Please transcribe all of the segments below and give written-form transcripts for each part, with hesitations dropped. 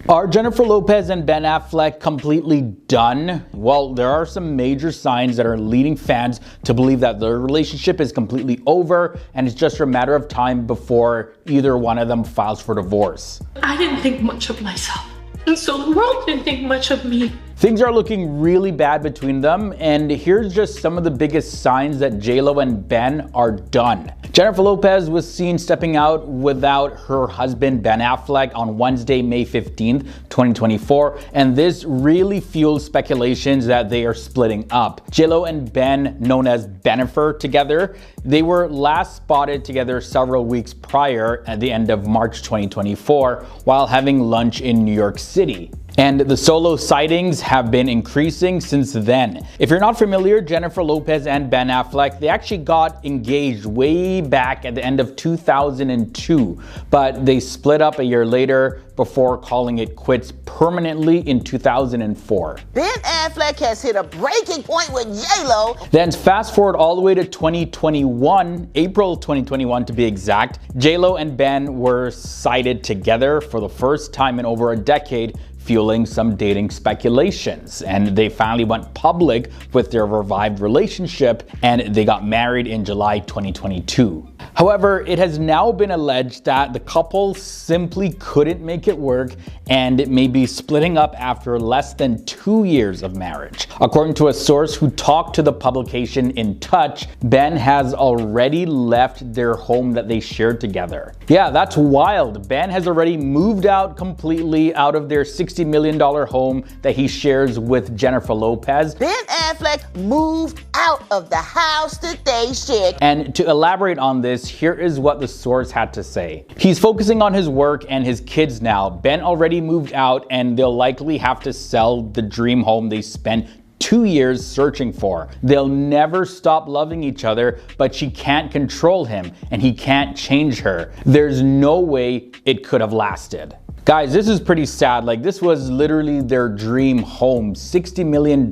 Are Jennifer Lopez and Ben Affleck completely done? Well, there are some major signs that are leading fans to believe that their relationship is completely over and it's just a matter of time before either one of them files for divorce. I didn't think much of myself, and so the world didn't think much of me. Things are looking really bad between them, and here's just some of the biggest signs that J-Lo and Ben are done. Jennifer Lopez was seen stepping out without her husband Ben Affleck on Wednesday, May 15th, 2024, and this really fuels speculations that they are splitting up. J-Lo and Ben, known as Benfer together, they were last spotted together several weeks prior at the end of March 2024 while having lunch in New York City. And the solo sightings have been increasing since then. If you're not familiar, Jennifer Lopez and Ben Affleck, they actually got engaged way back at the end of 2002, but they split up a year later before calling it quits permanently in 2004. Ben Affleck has hit a breaking point with J-Lo. Then fast forward all the way to 2021, April 2021 to be exact, J-Lo and Ben were sighted together for the first time in over a decade, fueling some dating speculations. And they finally went public with their revived relationship, and they got married in July 2022. However, it has now been alleged that the couple simply couldn't make it work and it may be splitting up after less than 2 years of marriage. According to a source who talked to the publication In Touch, Ben has already left their home that they shared together. Yeah, that's wild. Ben has already moved out completely out of their $60 million home that he shares with Jennifer Lopez. Ben Affleck moved out of the house that they shared. And to elaborate on this, here is what the source had to say. He's focusing on his work and his kids now. Ben already moved out and they'll likely have to sell the dream home they spent 2 years searching for. They'll never stop loving each other, but she can't control him and he can't change her. There's no way it could have lasted. Guys, this is pretty sad. Like, this was literally their dream home. $60 million.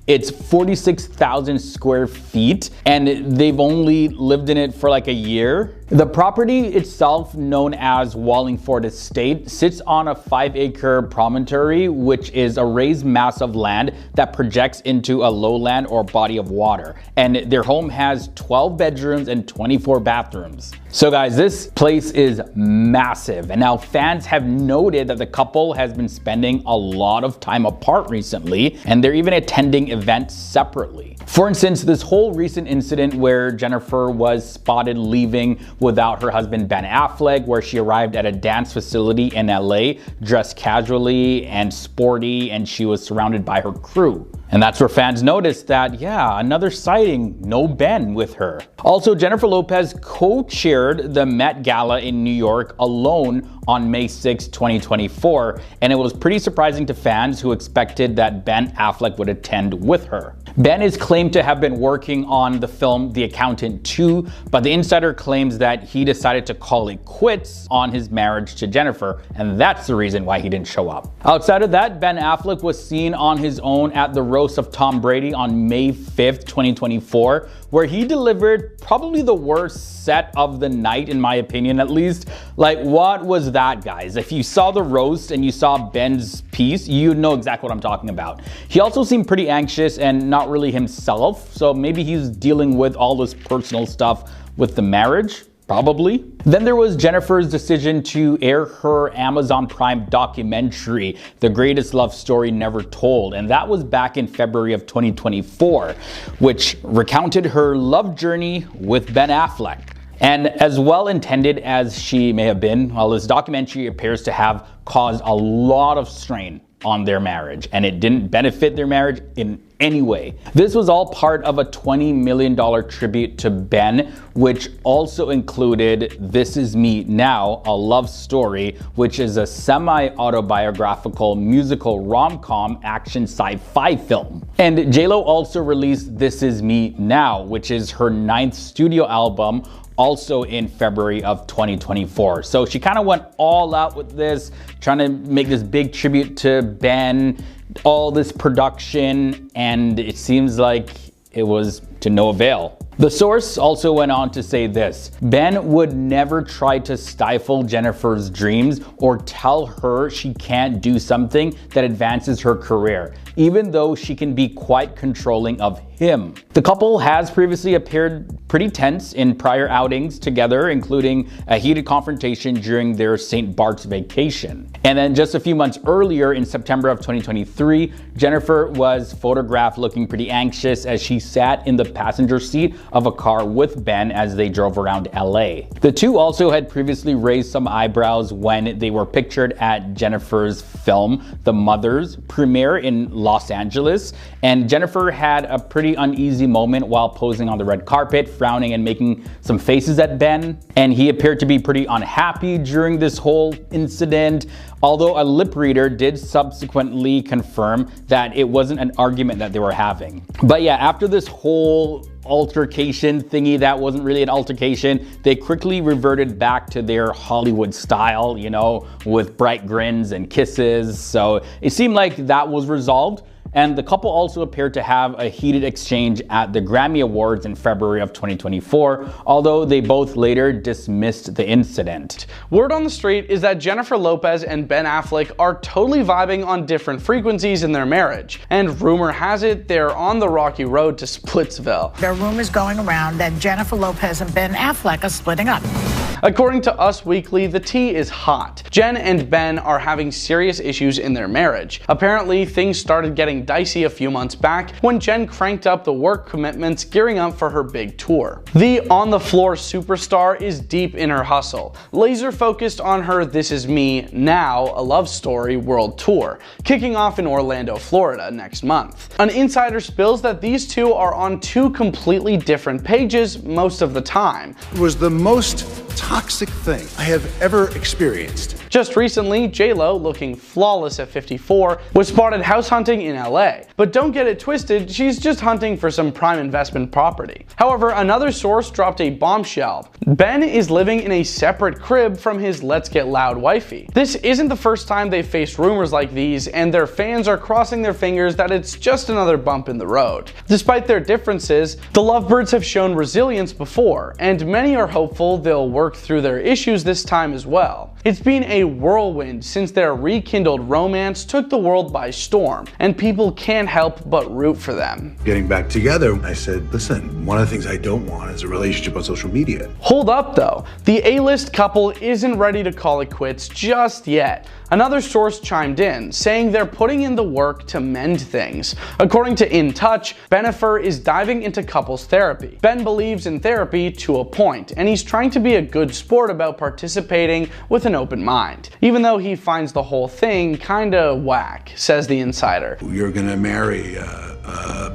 It's 46,000 square feet and they've only lived in it for like a year. The property itself, known as Wallingford Estate, sits on a 5-acre promontory, which is a raised mass of land that projects into a lowland or body of water. And their home has 12 bedrooms and 24 bathrooms. So guys, this place is massive. And now fans have noted that the couple has been spending a lot of time apart recently, and they're even attending events separately. For instance, this whole recent incident where Jennifer was spotted leaving without her husband Ben Affleck, where she arrived at a dance facility in LA dressed casually and sporty, and she was surrounded by her crew. And that's where fans noticed that, yeah, another sighting, no Ben with her. Also, Jennifer Lopez co-chaired the Met Gala in New York alone on May 6, 2024, and it was pretty surprising to fans who expected that Ben Affleck would attend with her. Ben is claimed to have been working on the film The Accountant 2, but the insider claims that he decided to call it quits on his marriage to Jennifer, and that's the reason why he didn't show up. Outside of that, Ben Affleck was seen on his own at the roast of Tom Brady on May 5th, 2024, where he delivered probably the worst set of the night, in my opinion at least. Like, what was that, guys? If you saw the roast and you saw Ben's piece, you know exactly what I'm talking about. He also seemed pretty anxious and not really himself, so maybe he's dealing with all this personal stuff with the marriage. Probably. Then there was Jennifer's decision to air her Amazon Prime documentary, The Greatest Love Story Never Told, and that was back in February of 2024, which recounted her love journey with Ben Affleck. And as well intended as she may have been, well, this documentary appears to have caused a lot of strain on their marriage, and it didn't benefit their marriage in any way. This was all part of a $20 million tribute to Ben, which also included This Is Me Now, a love story, which is a semi-autobiographical musical rom-com action sci-fi film. And J-Lo also released This Is Me Now, which is her 9th studio album, also in February of 2024. So she kind of went all out with this, trying to make this big tribute to Ben, all this production, and it seems like it was to no avail. The source also went on to say this: Ben would never try to stifle Jennifer's dreams or tell her she can't do something that advances her career, even though she can be quite controlling of him. The couple has previously appeared pretty tense in prior outings together, including a heated confrontation during their St. Bart's vacation. And then just a few months earlier, in September of 2023, Jennifer was photographed looking pretty anxious as she sat in the passenger seat of a car with Ben as they drove around LA. The two also had previously raised some eyebrows when they were pictured at Jennifer's film, The Mothers, premiere in Los Angeles, and Jennifer had a pretty uneasy moment while posing on the red carpet, frowning and making some faces at Ben, and he appeared to be pretty unhappy during this whole incident, although a lip reader did subsequently confirm that it wasn't an argument that they were having. But yeah, after this whole altercation thingy that wasn't really an altercation, they quickly reverted back to their Hollywood style, you know, with bright grins and kisses. So it seemed like that was resolved. And the couple also appeared to have a heated exchange at the Grammy Awards in February of 2024, although they both later dismissed the incident. Word on the street is that Jennifer Lopez and Ben Affleck are totally vibing on different frequencies in their marriage, and rumor has it they're on the rocky road to Splitsville. There are rumors going around that Jennifer Lopez and Ben Affleck are splitting up. According to Us Weekly, the tea is hot. Jen and Ben are having serious issues in their marriage. Apparently, things started getting dicey a few months back when Jen cranked up the work commitments gearing up for her big tour. The on-the-floor superstar is deep in her hustle, laser focused on her This Is Me, Now, a Love Story world tour, kicking off in Orlando, Florida next month. An insider spills that these two are on two completely different pages most of the time. It was the most toxic thing I have ever experienced. Just recently, J-Lo, looking flawless at 54, was spotted house hunting in LA. But don't get it twisted, she's just hunting for some prime investment property. However, another source dropped a bombshell. Ben is living in a separate crib from his Let's Get Loud wifey. This isn't the first time they've faced rumors like these, and their fans are crossing their fingers that it's just another bump in the road. Despite their differences, the lovebirds have shown resilience before, and many are hopeful they'll work through their issues this time as well. It's been a whirlwind since their rekindled romance took the world by storm, and people can't help but root for them. Getting back together, I said, listen, one of the things I don't want is a relationship on social media. Hold up though, the A-list couple isn't ready to call it quits just yet. Another source chimed in, saying they're putting in the work to mend things. According to In Touch, Benfer is diving into couples therapy. Ben believes in therapy to a point, and he's trying to be a good sport about participating with an open mind, even though he finds the whole thing kinda whack, says the insider. You're gonna marry a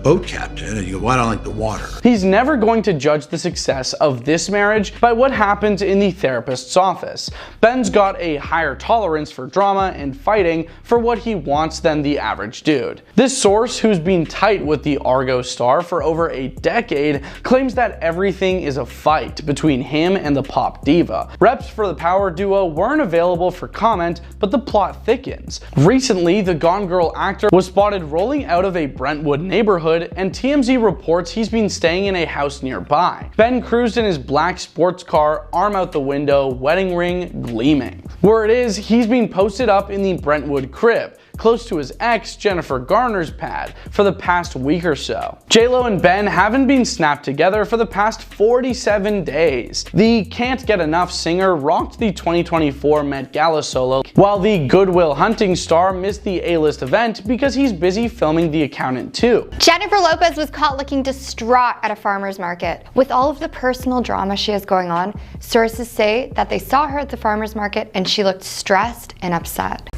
boat captain, and you go, well, I don't like the water. He's never going to judge the success of this marriage by what happens in the therapist's office. Ben's got a higher tolerance for drama and fighting for what he wants than the average dude. This source, who's been tight with the Argo star for over a decade, claims that everything is a fight between him and the pop diva. Reps for the power duo weren't available for comment, but the plot thickens. Recently, the Gone Girl actor was spotted rolling out of a Brentwood neighborhood, and TMZ reports he's been staying in a house nearby. Ben cruised in his black sports car, arm out the window, wedding ring gleaming. Word is, he's been posted up in the Brentwood crib, close to his ex, Jennifer Garner's pad, for the past week or so. J-Lo and Ben haven't been snapped together for the past 47 days. The Can't Get Enough singer rocked the 2024 Met Gala solo, while the Good Will Hunting star missed the A-list event because he's busy filming The Accountant 2. Jennifer Lopez was caught looking distraught at a farmer's market. With all of the personal drama she has going on, sources say that they saw her at the farmer's market and she looked stressed and upset.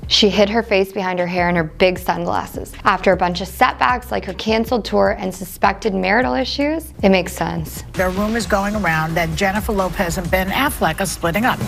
She hid her face behind her hair and her big sunglasses. After a bunch of setbacks like her canceled tour and suspected marital issues, it makes sense. There are rumors going around that Jennifer Lopez and Ben Affleck are splitting up.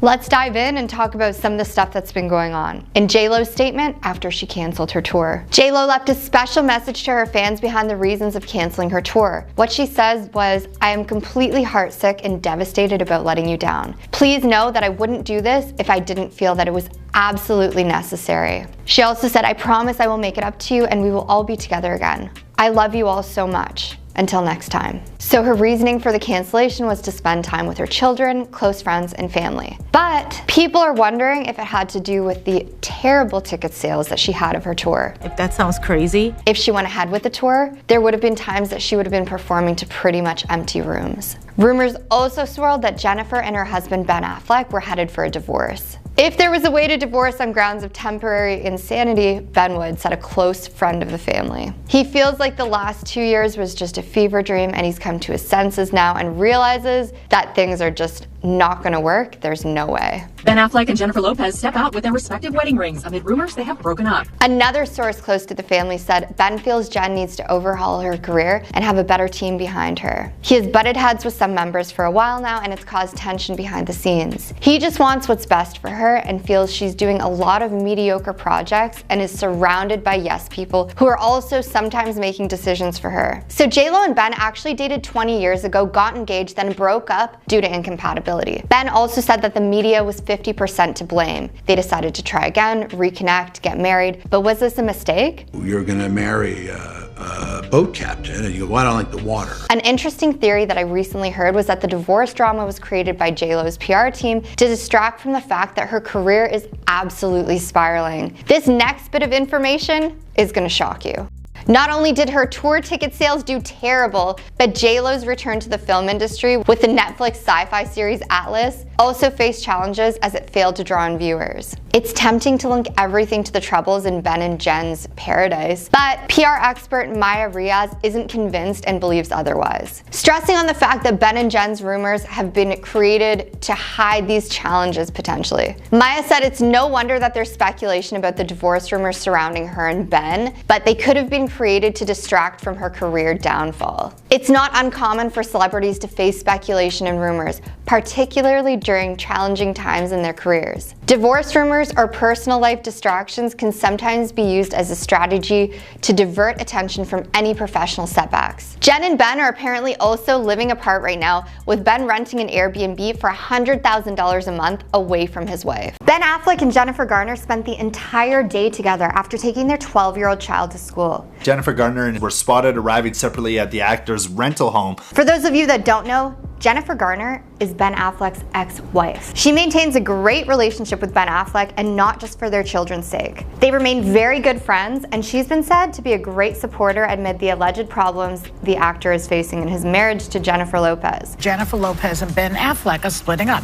Let's dive in and talk about some of the stuff that's been going on. In J-Lo's statement after she canceled her tour. J-Lo left a special message to her fans behind the reasons of canceling her tour. What she says was, "I am completely heartsick and devastated about letting you down. Please know that I wouldn't do this if I didn't feel that it was absolutely necessary." She also said, "I promise I will make it up to you and we will all be together again. I love you all so much. Until next time." So her reasoning for the cancellation was to spend time with her children, close friends, and family. But people are wondering if it had to do with the terrible ticket sales that she had of her tour. If that sounds crazy. If she went ahead with the tour, there would have been times that she would have been performing to pretty much empty rooms. Rumors also swirled that Jennifer and her husband Ben Affleck were headed for a divorce. If there was a way to divorce on grounds of temporary insanity, Ben would, said a close friend of the family. He feels like the last 2 years was just a fever dream and he's come to his senses now and realizes that things are just not gonna work. There's no way. Ben Affleck and Jennifer Lopez step out with their respective wedding rings amid rumors they have broken up. Another source close to the family said Ben feels Jen needs to overhaul her career and have a better team behind her. He has butted heads with some members for a while now and it's caused tension behind the scenes. He just wants what's best for her and feels she's doing a lot of mediocre projects and is surrounded by yes people who are also sometimes making decisions for her. So J-Lo and Ben actually dated 20 years ago, got engaged, then broke up due to incompatibility. Ben also said that the media was 50% to blame. They decided to try again, reconnect, get married, but was this a mistake? You're gonna marry a boat captain, and you go, well, I don't like the water. An interesting theory that I recently heard was that the divorce drama was created by J-Lo's PR team to distract from the fact that her career is absolutely spiraling. This next bit of information is gonna shock you. Not only did her tour ticket sales do terrible, but J-Lo's return to the film industry with the Netflix sci-fi series Atlas also faced challenges as it failed to draw in viewers. It's tempting to link everything to the troubles in Ben and Jen's paradise, but PR expert Mariah isn't convinced and believes otherwise, stressing on the fact that Ben and Jen's rumors have been created to hide these challenges potentially. Maya said it's no wonder that there's speculation about the divorce rumors surrounding her and Ben, but they could have been created to distract from her career downfall. It's not uncommon for celebrities to face speculation and rumors, particularly during challenging times in their careers. Divorce rumors or personal life distractions can sometimes be used as a strategy to divert attention from any professional setbacks. Jen and Ben are apparently also living apart right now, with Ben renting an Airbnb for $100,000 a month away from his wife. Ben Affleck and Jennifer Garner spent the entire day together after taking their 12-year-old child to school. Jennifer Garner were spotted arriving separately at the actor's rental home. For those of you that don't know, Jennifer Garner is Ben Affleck's ex-wife. She maintains a great relationship with Ben Affleck, and not just for their children's sake. They remain very good friends, and she's been said to be a great supporter amid the alleged problems the actor is facing in his marriage to Jennifer Lopez. Jennifer Lopez and Ben Affleck are splitting up.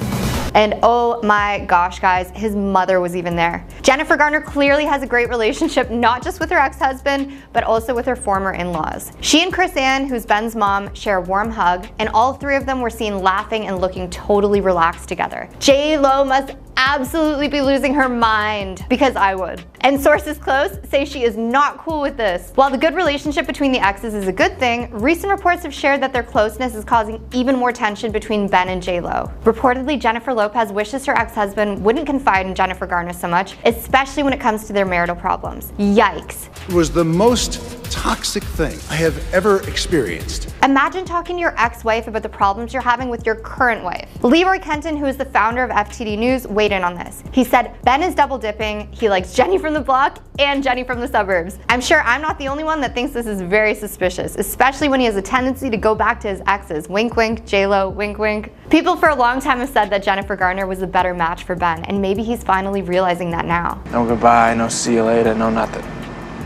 And oh my gosh, guys, his mother was even there. Jennifer Garner clearly has a great relationship, not just with her ex-husband, but also with her former in-laws. She and Chris Ann, who's Ben's mom, share a warm hug, and all three of them were seen laughing and looking totally relaxed together. J-Lo must absolutely be losing her mind, because I would. And sources close say she is not cool with this. While the good relationship between the exes is a good thing, recent reports have shared that their closeness is causing even more tension between Ben and J-Lo. Reportedly, Jennifer Lopez wishes her ex-husband wouldn't confide in Jennifer Garner so much, especially when it comes to their marital problems. Yikes. It was the most toxic thing I have ever experienced. Imagine talking to your ex-wife about the problems you're having with your current wife. Leroy Kenton, who is the founder of FTD News, weighed in on this. He said, Ben is double dipping. He likes Jenny from the block and Jenny from the suburbs. I'm sure I'm not the only one that thinks this is very suspicious, especially when he has a tendency to go back to his exes. Wink wink, J-Lo, wink wink. People for a long time have said that Jennifer Garner was a better match for Ben, and maybe he's finally realizing that now. No goodbye, no see you later, no nothing.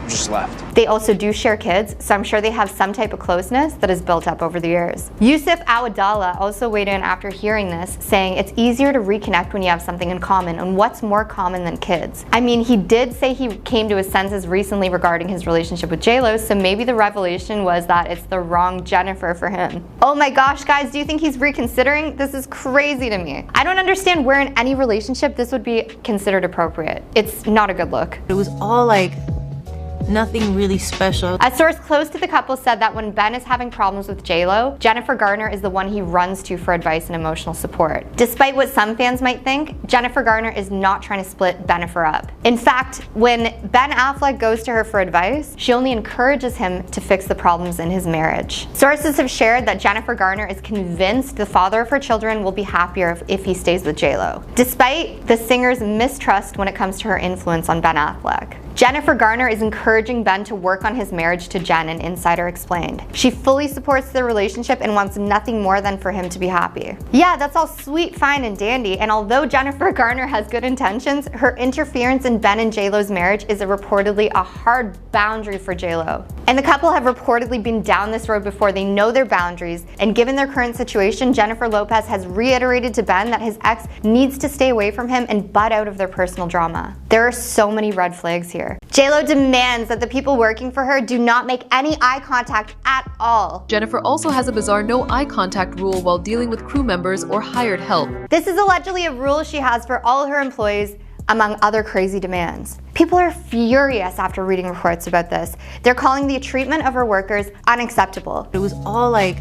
Just left. They also do share kids, so I'm sure they have some type of closeness that has built up over the years. Yusuf Awadallah also weighed in after hearing this, saying it's easier to reconnect when you have something in common, and what's more common than kids? I mean, he did say he came to his senses recently regarding his relationship with J-Lo, so maybe the revelation was that it's the wrong Jennifer for him. Oh my gosh, guys, do you think he's reconsidering? This is crazy to me. I don't understand where in any relationship this would be considered appropriate. It's not a good look. It was all like Nothing really special. A source close to the couple said that when Ben is having problems with J-Lo, Jennifer Garner is the one he runs to for advice and emotional support. Despite what some fans might think, Jennifer Garner is not trying to split Benfer up. In fact, when Ben Affleck goes to her for advice, she only encourages him to fix the problems in his marriage. Sources have shared that Jennifer Garner is convinced the father of her children will be happier if he stays with J-Lo, despite the singer's mistrust when it comes to her influence on Ben Affleck. Jennifer Garner is encouraging Ben to work on his marriage to Jen, an insider explained. She fully supports their relationship and wants nothing more than for him to be happy. Yeah, that's all sweet, fine, and dandy, and although Jennifer Garner has good intentions, her interference in Ben and J-Lo's marriage is reportedly a hard boundary for J-Lo. And the couple have reportedly been down this road before. They know their boundaries, and given their current situation, Jennifer Lopez has reiterated to Ben that his ex needs to stay away from him and butt out of their personal drama. There are so many red flags here. J-Lo demands that the people working for her do not make any eye contact at all. Jennifer also has a bizarre no eye contact rule while dealing with crew members or hired help. This is allegedly a rule she has for all her employees, among other crazy demands. People are furious after reading reports about this. They're calling the treatment of her workers unacceptable. It was all like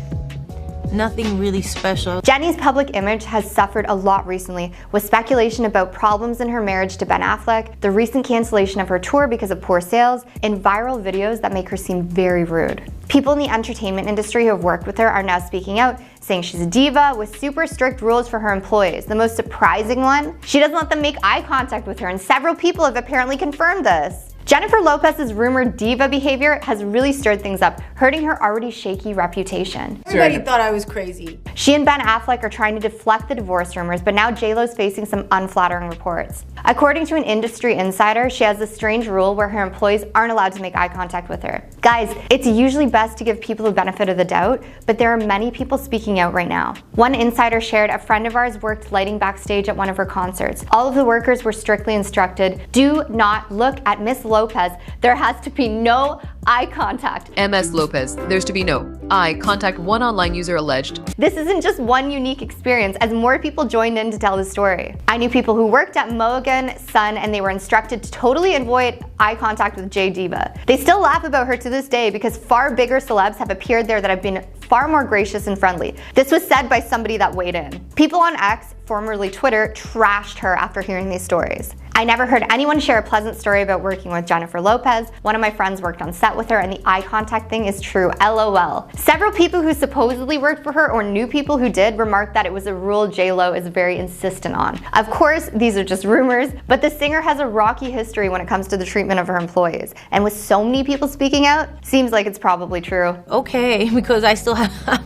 nothing really special. Jenny's public image has suffered a lot recently, with speculation about problems in her marriage to Ben Affleck, the recent cancellation of her tour because of poor sales, and viral videos that make her seem very rude. People in the entertainment industry who have worked with her are now speaking out, saying she's a diva with super strict rules for her employees. The most surprising one? She doesn't let them make eye contact with her, and several people have apparently confirmed this. Jennifer Lopez's rumored diva behavior has really stirred things up, hurting her already shaky reputation. Everybody thought I was crazy. She and Ben Affleck are trying to deflect the divorce rumors, but now J-Lo's facing some unflattering reports. According to an industry insider, she has a strange rule where her employees aren't allowed to make eye contact with her. Guys, it's usually best to give people the benefit of the doubt, but there are many people speaking out right now. One insider shared a friend of ours worked lighting backstage at one of her concerts. All of the workers were strictly instructed, do not look at Miss Lopez. There has to be no eye contact. MS Lopez, there's to be no eye contact, one online user alleged. This isn't just one unique experience, as more people joined in to tell the story. I knew people who worked at Mogan Sun and they were instructed to totally avoid eye contact with J Diva. They still laugh about her to this day because far bigger celebs have appeared there that have been far more gracious and friendly. This was said by somebody that weighed in. People on X, formerly Twitter, trashed her after hearing these stories. I never heard anyone share a pleasant story about working with Jennifer Lopez. One of my friends worked on set with her and the eye contact thing is true, LOL. Several people who supposedly worked for her or knew people who did remarked that it was a rule J-Lo is very insistent on. Of course, these are just rumors, but the singer has a rocky history when it comes to the treatment of her employees. And with so many people speaking out, seems like it's probably true. Okay, because I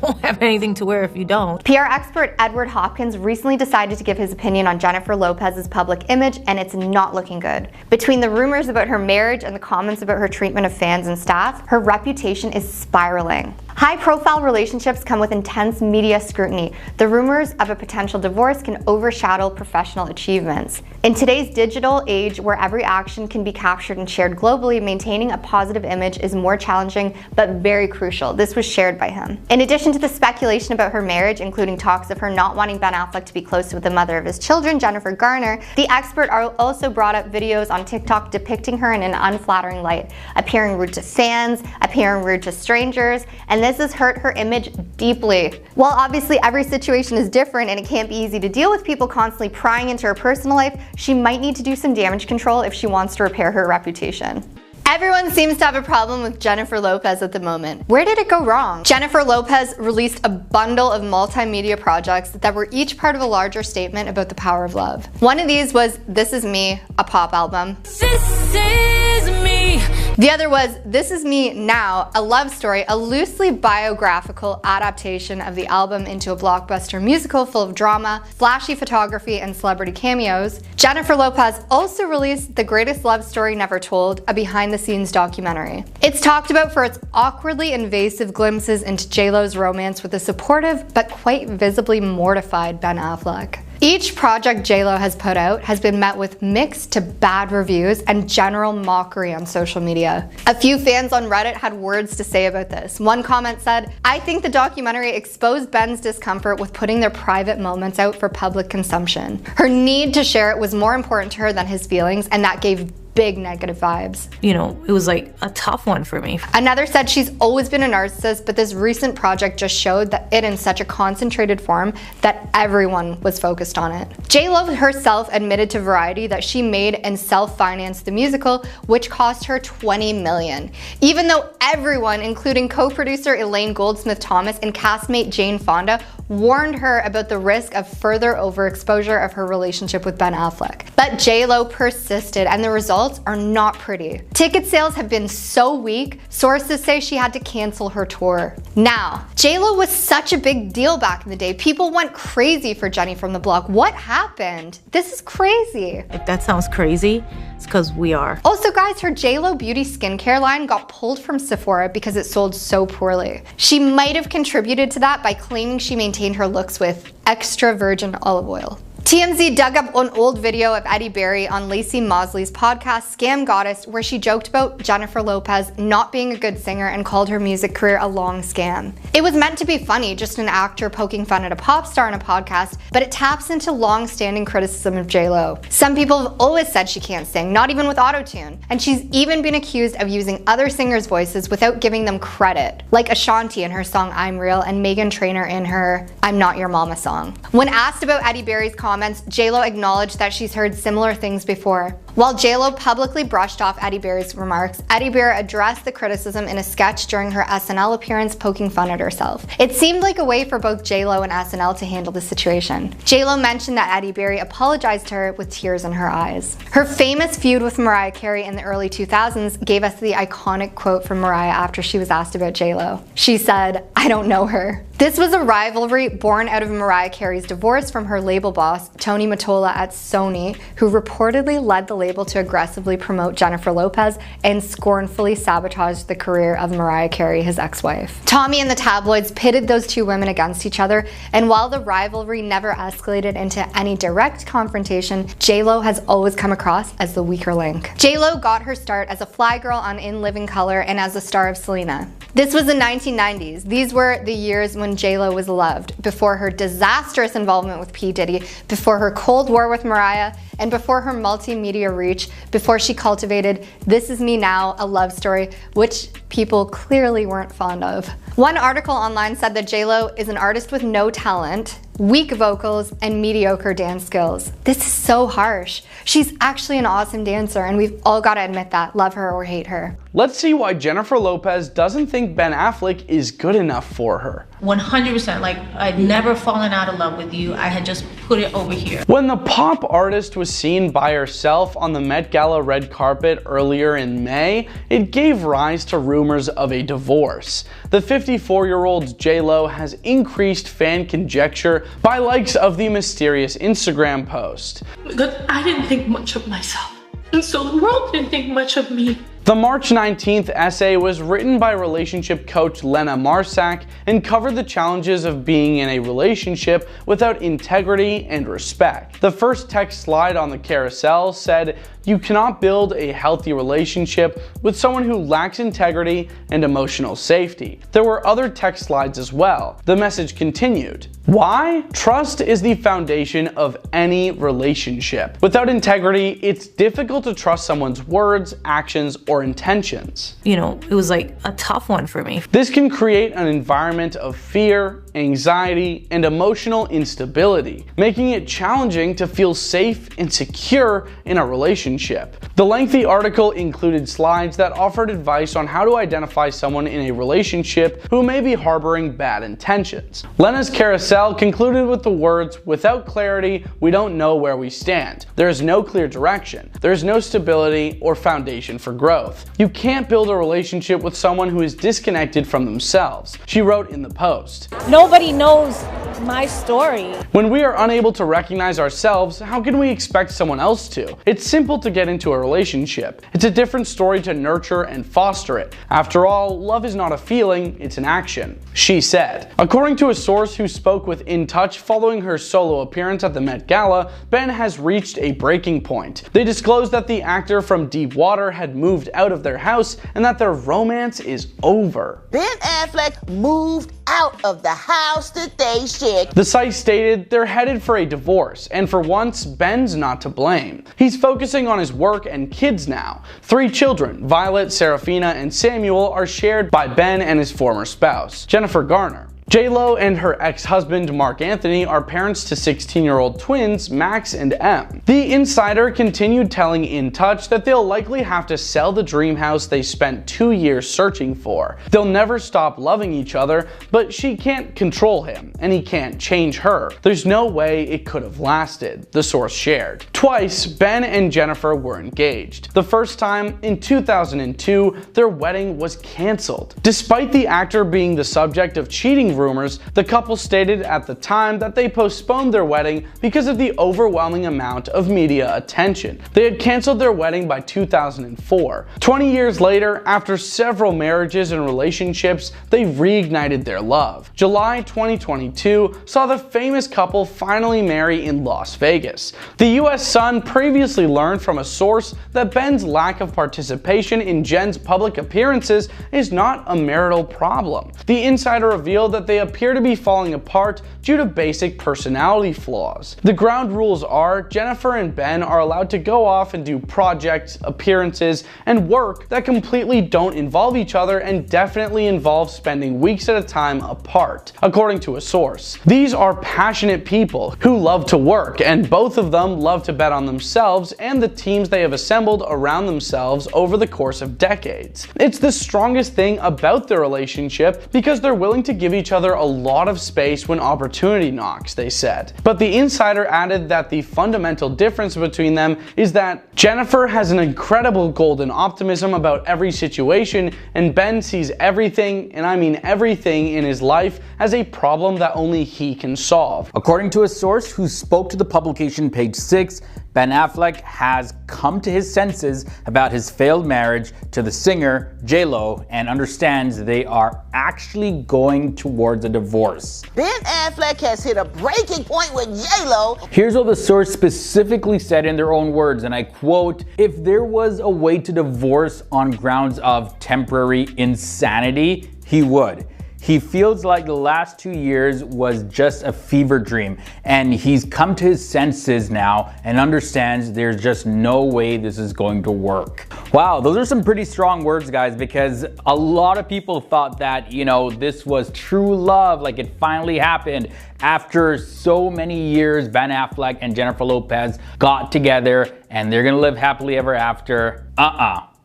won't have anything to wear if you don't. PR expert Edward Hopkins recently decided to give his opinion on Jennifer Lopez's public image, and it's not looking good. Between the rumors about her marriage and the comments about her treatment of fans and staff, her reputation is spiraling. High-profile relationships come with intense media scrutiny. The rumors of a potential divorce can overshadow professional achievements. In today's digital age, where every action can be captured and shared globally, maintaining a positive image is more challenging but very crucial. This was shared by him. In addition to the speculation about her marriage, including talks of her not wanting Ben Affleck to be close with the mother of his children, Jennifer Garner, the expert also brought up videos on TikTok depicting her in an unflattering light, appearing rude to fans, appearing rude to strangers, and this has hurt her image deeply. While obviously every situation is different and it can't be easy to deal with people constantly prying into her personal life, she might need to do some damage control if she wants to repair her reputation. Everyone seems to have a problem with Jennifer Lopez at the moment. Where did it go wrong? Jennifer Lopez released a bundle of multimedia projects that were each part of a larger statement about the power of love. One of these was This Is Me, a pop album. This is me. The other was This Is Me Now, a love story, a loosely biographical adaptation of the album into a blockbuster musical full of drama, flashy photography, and celebrity cameos. Jennifer Lopez also released The Greatest Love Story Never Told, a behind-the-scenes documentary. It's talked about for its awkwardly invasive glimpses into J-Lo's romance with a supportive but quite visibly mortified Ben Affleck. Each project J-Lo has put out has been met with mixed to bad reviews and general mockery on social media. A few fans on Reddit had words to say about this. One comment said, "I think the documentary exposed Ben's discomfort with putting their private moments out for public consumption. Her need to share it was more important to her than his feelings, and that gave big negative vibes. You know, it was like a tough one for me. Another said she's always been a narcissist, but this recent project just showed that it in such a concentrated form that everyone was focused on it. J-Lo herself admitted to Variety that she made and self-financed the musical, which cost her $20 million. Even though everyone, including co-producer Elaine Goldsmith-Thomas and castmate Jane Fonda, warned her about the risk of further overexposure of her relationship with Ben Affleck. But J-Lo persisted, and the results are not pretty. Ticket sales have been so weak, sources say she had to cancel her tour. Now, J-Lo was such a big deal back in the day. People went crazy for Jenny from the Block. What happened? This is crazy. If that sounds crazy, it's because we are. Also guys, her J-Lo beauty skincare line got pulled from Sephora because it sold so poorly. She might have contributed to that by claiming she maintained her looks with extra virgin olive oil. TMZ dug up an old video of Eddie Berry on Lacey Mosley's podcast Scam Goddess, where she joked about Jennifer Lopez not being a good singer and called her music career a long scam. It was meant to be funny, just an actor poking fun at a pop star in a podcast, but it taps into long-standing criticism of J-Lo. Some people have always said she can't sing, not even with autotune, and she's even been accused of using other singers' voices without giving them credit, like Ashanti in her song I'm Real and Meghan Trainor in her I'm Not Your Mama song. When asked about Eddie Berry's comments, J-Lo acknowledged that she's heard similar things before. While J-Lo publicly brushed off Eddie Berry's remarks, Eddie Berry addressed the criticism in a sketch during her SNL appearance, poking fun at herself. It seemed like a way for both J-Lo and SNL to handle the situation. J-Lo mentioned that Eddie Berry apologized to her with tears in her eyes. Her famous feud with Mariah Carey in the early 2000s gave us the iconic quote from Mariah after she was asked about J-Lo. She said, "I don't know her." This was a rivalry born out of Mariah Carey's divorce from her label boss, Tony Mottola at Sony, who reportedly led the label to aggressively promote Jennifer Lopez and scornfully sabotage the career of Mariah Carey, his ex-wife. Tommy and the tabloids pitted those two women against each other, and while the rivalry never escalated into any direct confrontation, J-Lo has always come across as the weaker link. J-Lo got her start as a fly girl on In Living Color and as the star of Selena. This was the 1990s. These were the years when J-Lo was loved, before her disastrous involvement with P. Diddy, before her Cold War with Mariah, and before her multimedia reach, before she cultivated This Is Me Now, a love story, which people clearly weren't fond of. One article online said that J-Lo is an artist with no talent, weak vocals, and mediocre dance skills. This is so harsh. She's actually an awesome dancer, and we've all got to admit that, love her or hate her. Let's see why Jennifer Lopez doesn't think Ben Affleck is good enough for her. 100%, like I'd never fallen out of love with you. I had just put it over here. When the pop artist was seen by herself on the Met Gala red carpet earlier in May, it gave rise to rumors of a divorce. The 54-year-old J-Lo has increased fan conjecture by likes of the mysterious Instagram post. Because I didn't think much of myself, and so the world didn't think much of me. The March 19th essay was written by relationship coach Lena Marsack and covered the challenges of being in a relationship without integrity and respect. The first text slide on the carousel said, "You cannot build a healthy relationship with someone who lacks integrity and emotional safety." There were other text slides as well. The message continued, "Why? Trust is the foundation of any relationship. Without integrity, it's difficult to trust someone's words, actions, or intentions." You know, it was like a tough one for me. This can create an environment of fear, anxiety, and emotional instability, making it challenging to feel safe and secure in a relationship. The lengthy article included slides that offered advice on how to identify someone in a relationship who may be harboring bad intentions. Lena's carousel concluded with the words, "Without clarity, we don't know where we stand. There is no clear direction. There is no stability or foundation for growth. You can't build a relationship with someone who is disconnected from themselves," she wrote in the post. Nobody knows my story. When we are unable to recognize ourselves, how can we expect someone else to? It's simple to get into a relationship. It's a different story to nurture and foster it. After all, love is not a feeling, it's an action, she said. According to a source who spoke with In Touch following her solo appearance at the Met Gala, Ben has reached a breaking point. They disclosed that the actor from Deep Water had moved out of their house and that their romance is over. Ben Affleck moved out of the house that they shared. chick. The site stated they're headed for a divorce, and for once, Ben's not to blame. He's focusing on his work and kids now. 3 children, Violet, Serafina, and Samuel, are shared by Ben and his former spouse, Jennifer Garner. J-Lo and her ex-husband Mark Anthony are parents to 16-year-old twins Max and Em. The insider continued telling In Touch that they'll likely have to sell the dream house they spent 2 years searching for. They'll never stop loving each other, but she can't control him, and he can't change her. There's no way it could have lasted, the source shared. Twice, Ben and Jennifer were engaged. The first time, in 2002, their wedding was cancelled. Despite the actor being the subject of cheating rumors, the couple stated at the time that they postponed their wedding because of the overwhelming amount of media attention. They had canceled their wedding by 2004. 20 years later, after several marriages and relationships, they reignited their love. July 2022 saw the famous couple finally marry in Las Vegas. The US Sun previously learned from a source that Ben's lack of participation in Jen's public appearances is not a marital problem. The insider revealed that they appear to be falling apart due to basic personality flaws. The ground rules are Jennifer and Ben are allowed to go off and do projects, appearances, and work that completely don't involve each other and definitely involve spending weeks at a time apart, according to a source. These are passionate people who love to work, and both of them love to bet on themselves and the teams they have assembled around themselves over the course of decades. It's the strongest thing about their relationship because they're willing to give each other a lot of space when opportunity knocks, they said. But the insider added that the fundamental difference between them is that Jennifer has an incredible golden optimism about every situation, and Ben sees everything, and I mean everything, in his life as a problem that only he can solve. According to a source who spoke to the publication Page 6, Ben Affleck has come to his senses about his failed marriage to the singer J-Lo and understands they are actually going towards a divorce. Ben Affleck has hit a breaking point with J-Lo. Here's what the source specifically said in their own words, and I quote, "If there was a way to divorce on grounds of temporary insanity, he would. He feels like the last 2 years was just a fever dream, and he's come to his senses now and understands there's just no way this is going to work." Wow, those are some pretty strong words, guys, because a lot of people thought that, you know, this was true love, like it finally happened. After so many years, Ben Affleck and Jennifer Lopez got together and they're gonna live happily ever after.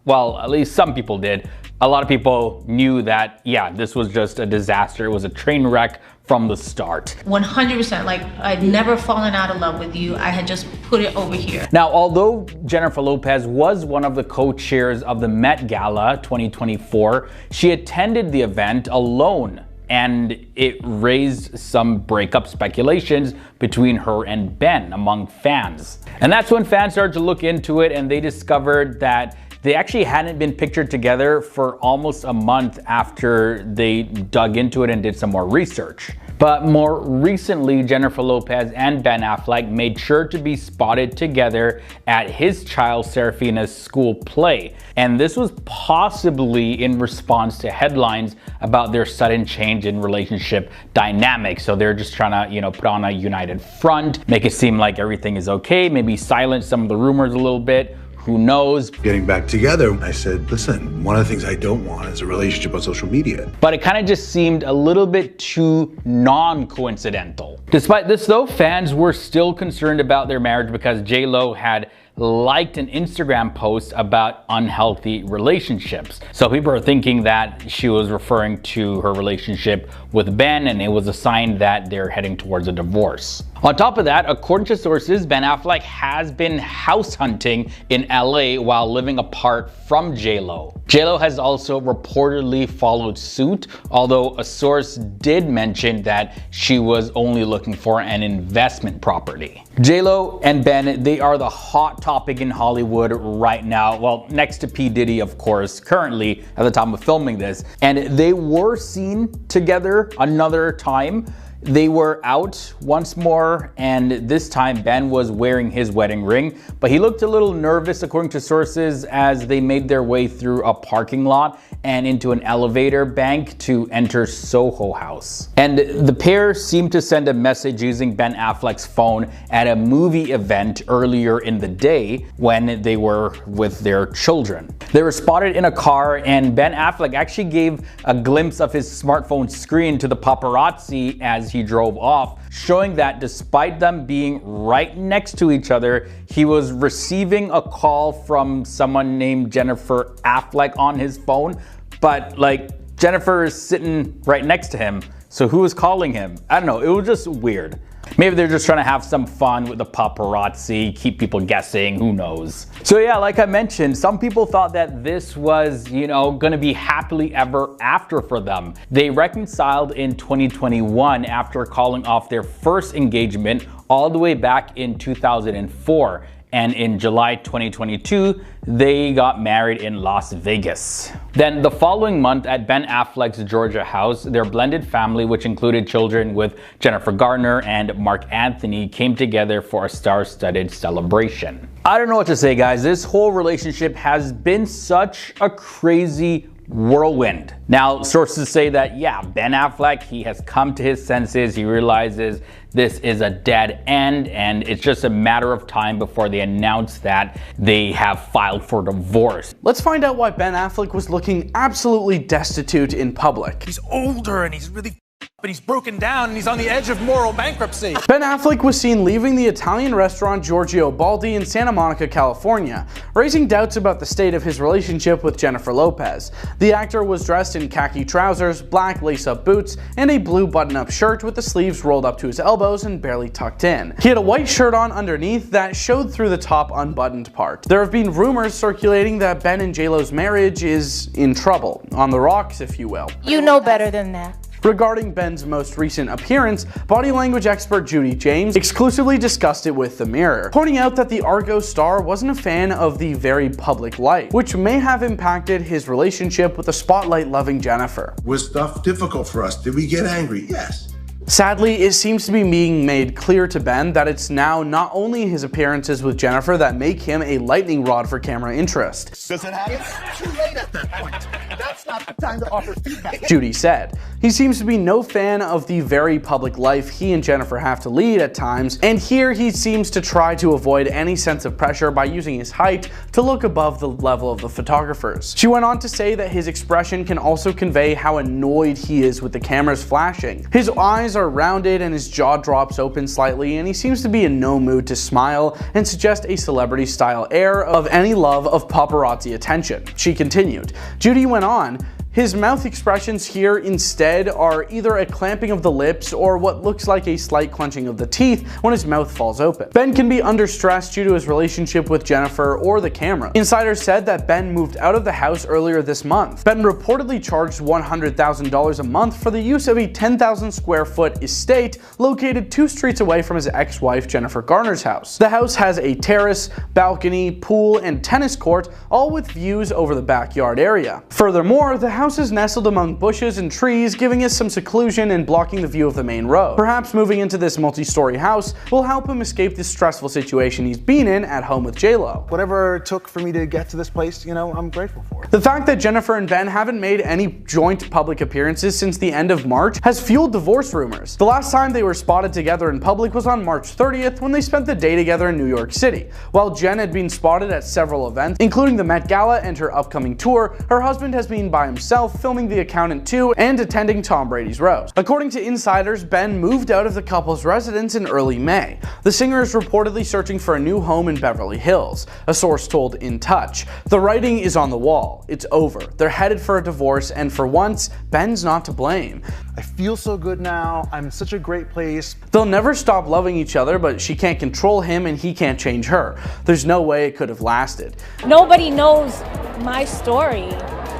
Well, at least some people did. A lot of people knew that, yeah, this was just a disaster. It was a train wreck from the start. 100%, like I'd never fallen out of love with you. I had just put it over here. Now, although Jennifer Lopez was one of the co-chairs of the Met Gala 2024, she attended the event alone, and it raised some breakup speculations between her and Ben among fans. And that's when fans started to look into it, and they discovered that they actually hadn't been pictured together for almost a month after they dug into it and did some more research. But more recently, Jennifer Lopez and Ben Affleck made sure to be spotted together at his child Serafina's school play. And this was possibly in response to headlines about their sudden change in relationship dynamics. So they're just trying to, you know, put on a united front, make it seem like everything is okay, maybe silence some of the rumors a little bit. Who knows? Getting back together, I said, listen, one of the things I don't want is a relationship on social media. But it kind of just seemed a little bit too non-coincidental. Despite this though, fans were still concerned about their marriage because J-Lo had liked an Instagram post about unhealthy relationships. So people are thinking that she was referring to her relationship with Ben, and it was a sign that they're heading towards a divorce. On top of that, according to sources, Ben Affleck has been house hunting in LA while living apart from J-Lo. J-Lo has also reportedly followed suit, although a source did mention that she was only looking for an investment property. J-Lo and Ben, they are the hot topic in Hollywood right now. Well, next to P. Diddy, of course, currently at the time of filming this. And they were seen together another time. They were out once more, and this time Ben was wearing his wedding ring, but he looked a little nervous according to sources as they made their way through a parking lot and into an elevator bank to enter Soho House. And the pair seemed to send a message using Ben Affleck's phone at a movie event earlier in the day when they were with their children. They were spotted in a car, and Ben Affleck actually gave a glimpse of his smartphone screen to the paparazzi as he drove off, showing that despite them being right next to each other, he was receiving a call from someone named Jennifer Affleck on his phone, but like Jennifer is sitting right next to him, so who was calling him? I don't know, it was just weird. Maybe they're just trying to have some fun with the paparazzi, keep people guessing, who knows. So yeah, like I mentioned, some people thought that this was, gonna be happily ever after for them. They reconciled in 2021 after calling off their first engagement all the way back in 2004. And in July 2022, they got married in Las Vegas. Then the following month at Ben Affleck's Georgia house, their blended family, which included children with Jennifer Garner and Mark Anthony, came together for a star-studded celebration. I don't know what to say, guys. This whole relationship has been such a crazy whirlwind. Now, sources say that, yeah, Ben Affleck, he has come to his senses. He realizes this is a dead end, and it's just a matter of time before they announce that they have filed for divorce. Let's find out why Ben Affleck was looking absolutely destitute in public. He's older and he's really but he's broken down and he's on the edge of moral bankruptcy. Ben Affleck was seen leaving the Italian restaurant Giorgio Baldi in Santa Monica, California, raising doubts about the state of his relationship with Jennifer Lopez. The actor was dressed in khaki trousers, black lace-up boots, and a blue button-up shirt with the sleeves rolled up to his elbows and barely tucked in. He had a white shirt on underneath that showed through the top unbuttoned part. There have been rumors circulating that Ben and J-Lo's marriage is in trouble, on the rocks if you will. You know better than that. Regarding Ben's most recent appearance, body language expert Judy James exclusively discussed it with The Mirror, pointing out that the Argo star wasn't a fan of the very public light, which may have impacted his relationship with the spotlight-loving Jennifer. Was stuff difficult for us? Did we get angry? Yes. Sadly, it seems to be being made clear to Ben that it's now not only his appearances with Jennifer that make him a lightning rod for camera interest. Does it happen? It's too late at that point. That's not the time to offer feedback. Judy said. He seems to be no fan of the very public life he and Jennifer have to lead at times, and here he seems to try to avoid any sense of pressure by using his height to look above the level of the photographers. She went on to say that his expression can also convey how annoyed he is with the cameras flashing. His eyes are rounded and his jaw drops open slightly, and he seems to be in no mood to smile and suggest a celebrity style air of any love of paparazzi attention. She continued. Judy went on, his mouth expressions here instead are either a clamping of the lips or what looks like a slight clenching of the teeth when his mouth falls open. Ben can be under stress due to his relationship with Jennifer or the camera. Insiders said that Ben moved out of the house earlier this month. Ben reportedly charged $100,000 a month for the use of a 10,000 square foot estate located 2 streets away from his ex-wife Jennifer Garner's house. The house has a terrace, balcony, pool, and tennis court, all with views over the backyard area. Furthermore, the house is nestled among bushes and trees, giving us some seclusion and blocking the view of the main road. Perhaps moving into this multi-story house will help him escape the stressful situation he's been in at home with J-Lo. Whatever it took for me to get to this place, I'm grateful for it. The fact that Jennifer and Ben haven't made any joint public appearances since the end of March has fueled divorce rumors. The last time they were spotted together in public was on March 30th when they spent the day together in New York City. While Jen had been spotted at several events, including the Met Gala and her upcoming tour, her husband has been by himself filming The Accountant 2 and attending Tom Brady's roast. According to insiders, Ben moved out of the couple's residence in early May. The singer is reportedly searching for a new home in Beverly Hills, a source told In Touch. The writing is on the wall. It's over. They're headed for a divorce, and for once, Ben's not to blame. I feel so good now. I'm in such a great place. They'll never stop loving each other, but she can't control him and he can't change her. There's no way it could have lasted. Nobody knows my story.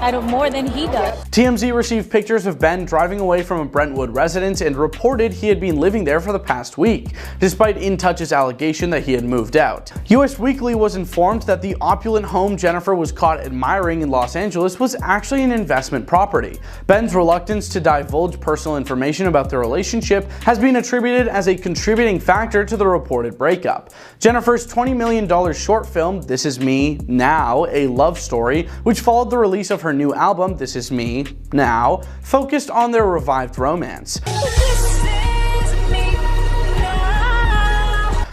I do more than he does. TMZ received pictures of Ben driving away from a Brentwood residence and reported he had been living there for the past week, despite In Touch's allegation that he had moved out. US Weekly was informed that the opulent home Jennifer was caught admiring in Los Angeles was actually an investment property. Ben's reluctance to divulge personal information about their relationship has been attributed as a contributing factor to the reported breakup. Jennifer's $20 million short film, This Is Me Now, a love story, which followed the release of her new album, This Is Me Now, focused on their revived romance.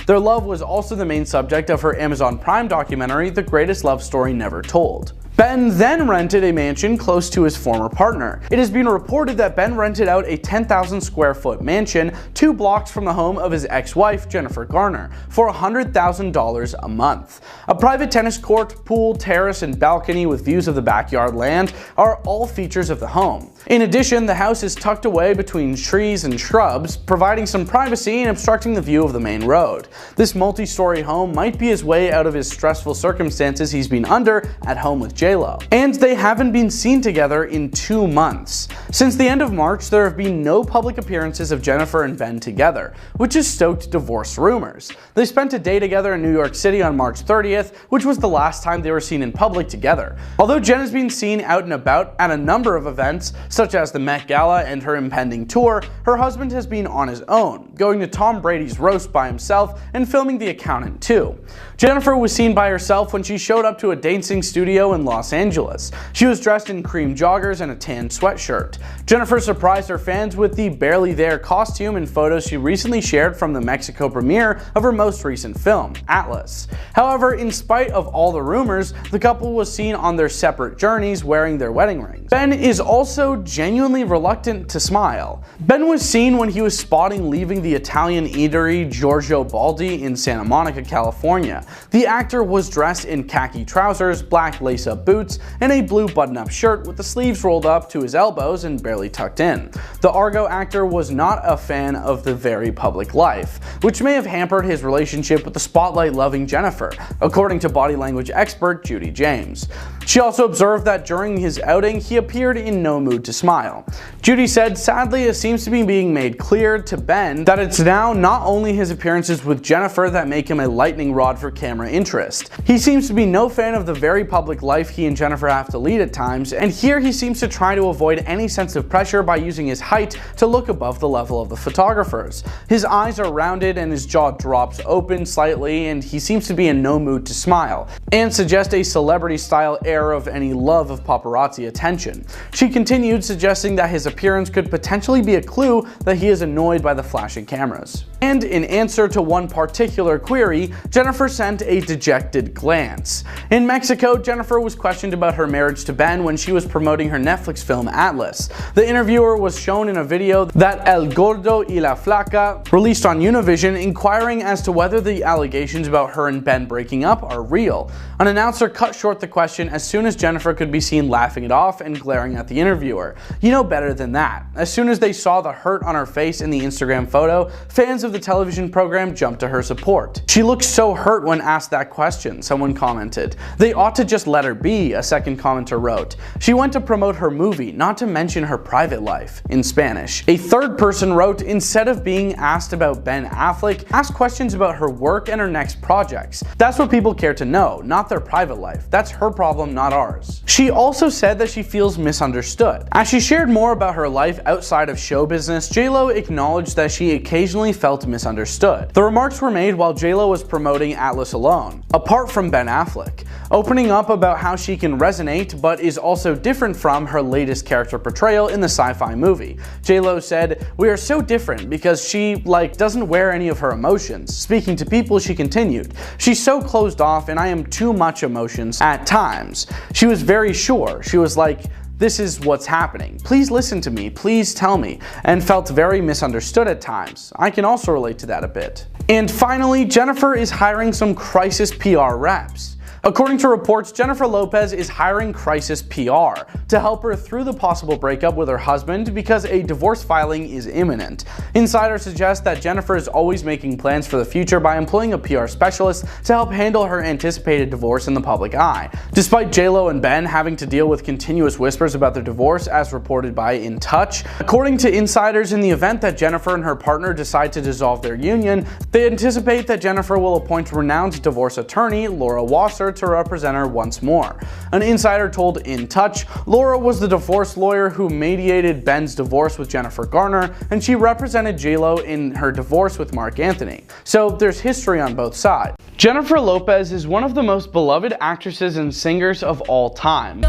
Their love was also the main subject of her Amazon Prime documentary, The Greatest Love Story Never Told. Ben then rented a mansion close to his former partner. It has been reported that Ben rented out a 10,000 square foot mansion 2 blocks from the home of his ex-wife, Jennifer Garner, for $100,000 a month. A private tennis court, pool, terrace, and balcony with views of the backyard land are all features of the home. In addition, the house is tucked away between trees and shrubs, providing some privacy and obstructing the view of the main road. This multi-story home might be his way out of his stressful circumstances he's been under at home with J-Lo. And they haven't been seen together in 2 months. Since the end of March, there have been no public appearances of Jennifer and Ben together, which has stoked divorce rumors. They spent a day together in New York City on March 30th, which was the last time they were seen in public together. Although Jen has been seen out and about at a number of events, such as the Met Gala and her impending tour, her husband has been on his own, going to Tom Brady's roast by himself and filming The Accountant too. Jennifer was seen by herself when she showed up to a dancing studio in Los Angeles. She was dressed in cream joggers and a tan sweatshirt. Jennifer surprised her fans with the barely there costume in photos she recently shared from the Mexico premiere of her most recent film, Atlas. However, in spite of all the rumors, the couple was seen on their separate journeys wearing their wedding rings. Ben is also genuinely reluctant to smile. Ben was seen when he was spotted leaving the Italian eatery Giorgio Baldi in Santa Monica, California. The actor was dressed in khaki trousers, black lace-up boots, and a blue button-up shirt with the sleeves rolled up to his elbows and barely tucked in. The Argo actor was not a fan of the very public life, which may have hampered his relationship with the spotlight-loving Jennifer, according to body language expert Judy James. She also observed that during his outing, he appeared in no mood to smile. Judy said, sadly, it seems to be being made clear to Ben that it's now not only his appearances with Jennifer that make him a lightning rod for camera interest. He seems to be no fan of the very public life he and Jennifer have to lead at times, and here he seems to try to avoid any sense of pressure by using his height to look above the level of the photographers. His eyes are rounded and his jaw drops open slightly, and he seems to be in no mood to smile, and suggest a celebrity-style air of any love of paparazzi attention. She continued, suggesting that his appearance could potentially be a clue that he is annoyed by the flashing cameras. And in answer to one particular query, Jennifer sent a dejected glance. In Mexico, Jennifer was questioned about her marriage to Ben when she was promoting her Netflix film Atlas. The interviewer was shown in a video that El Gordo y la Flaca released on Univision, inquiring as to whether the allegations about her and Ben breaking up are real. An announcer cut short the question as soon as Jennifer could be seen laughing it off and glaring at the interviewer. You know better than that. As soon as they saw the hurt on her face in the Instagram photo, fans of the television program jumped to her support. She looks so hurt when asked that question, someone commented. They ought to just let her be, a second commenter wrote. She went to promote her movie, not to mention her private life, in Spanish. A third person wrote, instead of being asked about Ben Affleck, ask questions about her work and her next projects. That's what people care to know, not their private life. That's her problem, not ours. She also said that she feels misunderstood. As she shared more about her life outside of show business, J-Lo acknowledged that she occasionally felt misunderstood. The remarks were made while J-Lo was promoting Atlas alone, apart from Ben Affleck, opening up about how she can resonate but is also different from her latest character portrayal in the sci-fi movie. J-Lo said, "We are so different because she, doesn't wear any of her emotions." Speaking to People, she continued, "She's so closed off and I am too much emotions at times." She was very sure. She was like, "This is what's happening. Please listen to me. Please tell me," and felt very misunderstood at times. I can also relate to that a bit. And finally, Jennifer is hiring some crisis PR reps. According to reports, Jennifer Lopez is hiring crisis PR to help her through the possible breakup with her husband because a divorce filing is imminent. Insiders suggest that Jennifer is always making plans for the future by employing a PR specialist to help handle her anticipated divorce in the public eye. Despite J-Lo and Ben having to deal with continuous whispers about their divorce, as reported by In Touch, according to insiders, in the event that Jennifer and her partner decide to dissolve their union, they anticipate that Jennifer will appoint renowned divorce attorney Laura Wasser to represent her once more. An insider told In Touch, Laura was the divorce lawyer who mediated Ben's divorce with Jennifer Garner, and she represented J-Lo in her divorce with Mark Anthony. So there's history on both sides. Jennifer Lopez is one of the most beloved actresses and singers of all time.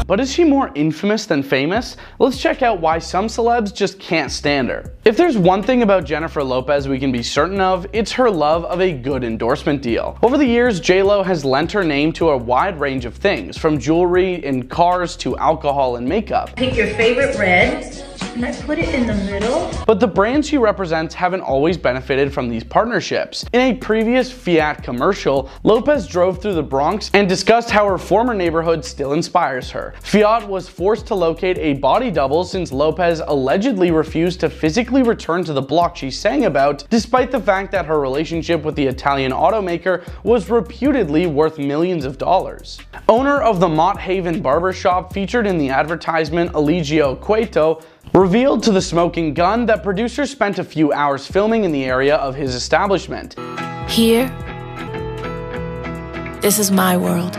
But is she more infamous than famous? Let's check out why some celebs just can't stand her. If there's one thing about Jennifer Lopez we can be certain of, it's her love of a good endorsement deal. Over the years, J-Lo has lent her name to a wide range of things, from jewelry and cars to alcohol and makeup. Pick your favorite red, and I put it in the middle. But the brands she represents haven't always benefited from these partnerships. In a previous Fiat commercial, Lopez drove through the Bronx and discussed how her former neighborhood still inspires her. Fiat was forced to locate a body double since Lopez allegedly refused to physically return to the block she sang about, despite the fact that her relationship with the Italian automaker was reputedly worth millions of dollars. Owner of the Mott Haven barbershop featured in the advertisement, Eligio Cueto, revealed to The Smoking Gun that producers spent a few hours filming in the area of his establishment. Here, this is my world.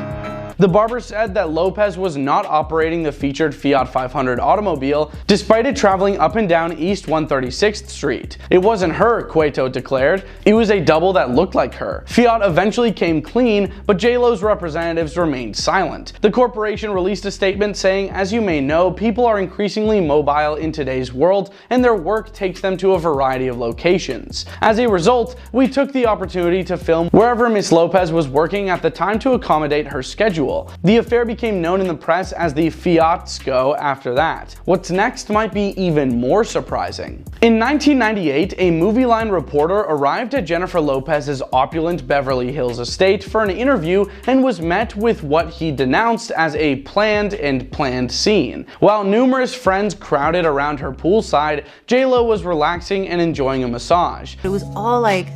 The barber said that Lopez was not operating the featured Fiat 500 automobile, despite it traveling up and down East 136th Street. It wasn't her, Cueto declared. It was a double that looked like her. Fiat eventually came clean, but J-Lo's representatives remained silent. The corporation released a statement saying, "As you may know, people are increasingly mobile in today's world, and their work takes them to a variety of locations. As a result, we took the opportunity to film wherever Miss Lopez was working at the time to accommodate her schedule." The affair became known in the press as the fiasco after that. What's next might be even more surprising. In 1998, a Movie Line reporter arrived at Jennifer Lopez's opulent Beverly Hills estate for an interview and was met with what he denounced as a planned scene. While numerous friends crowded around her poolside, J-Lo was relaxing and enjoying a massage. It was all like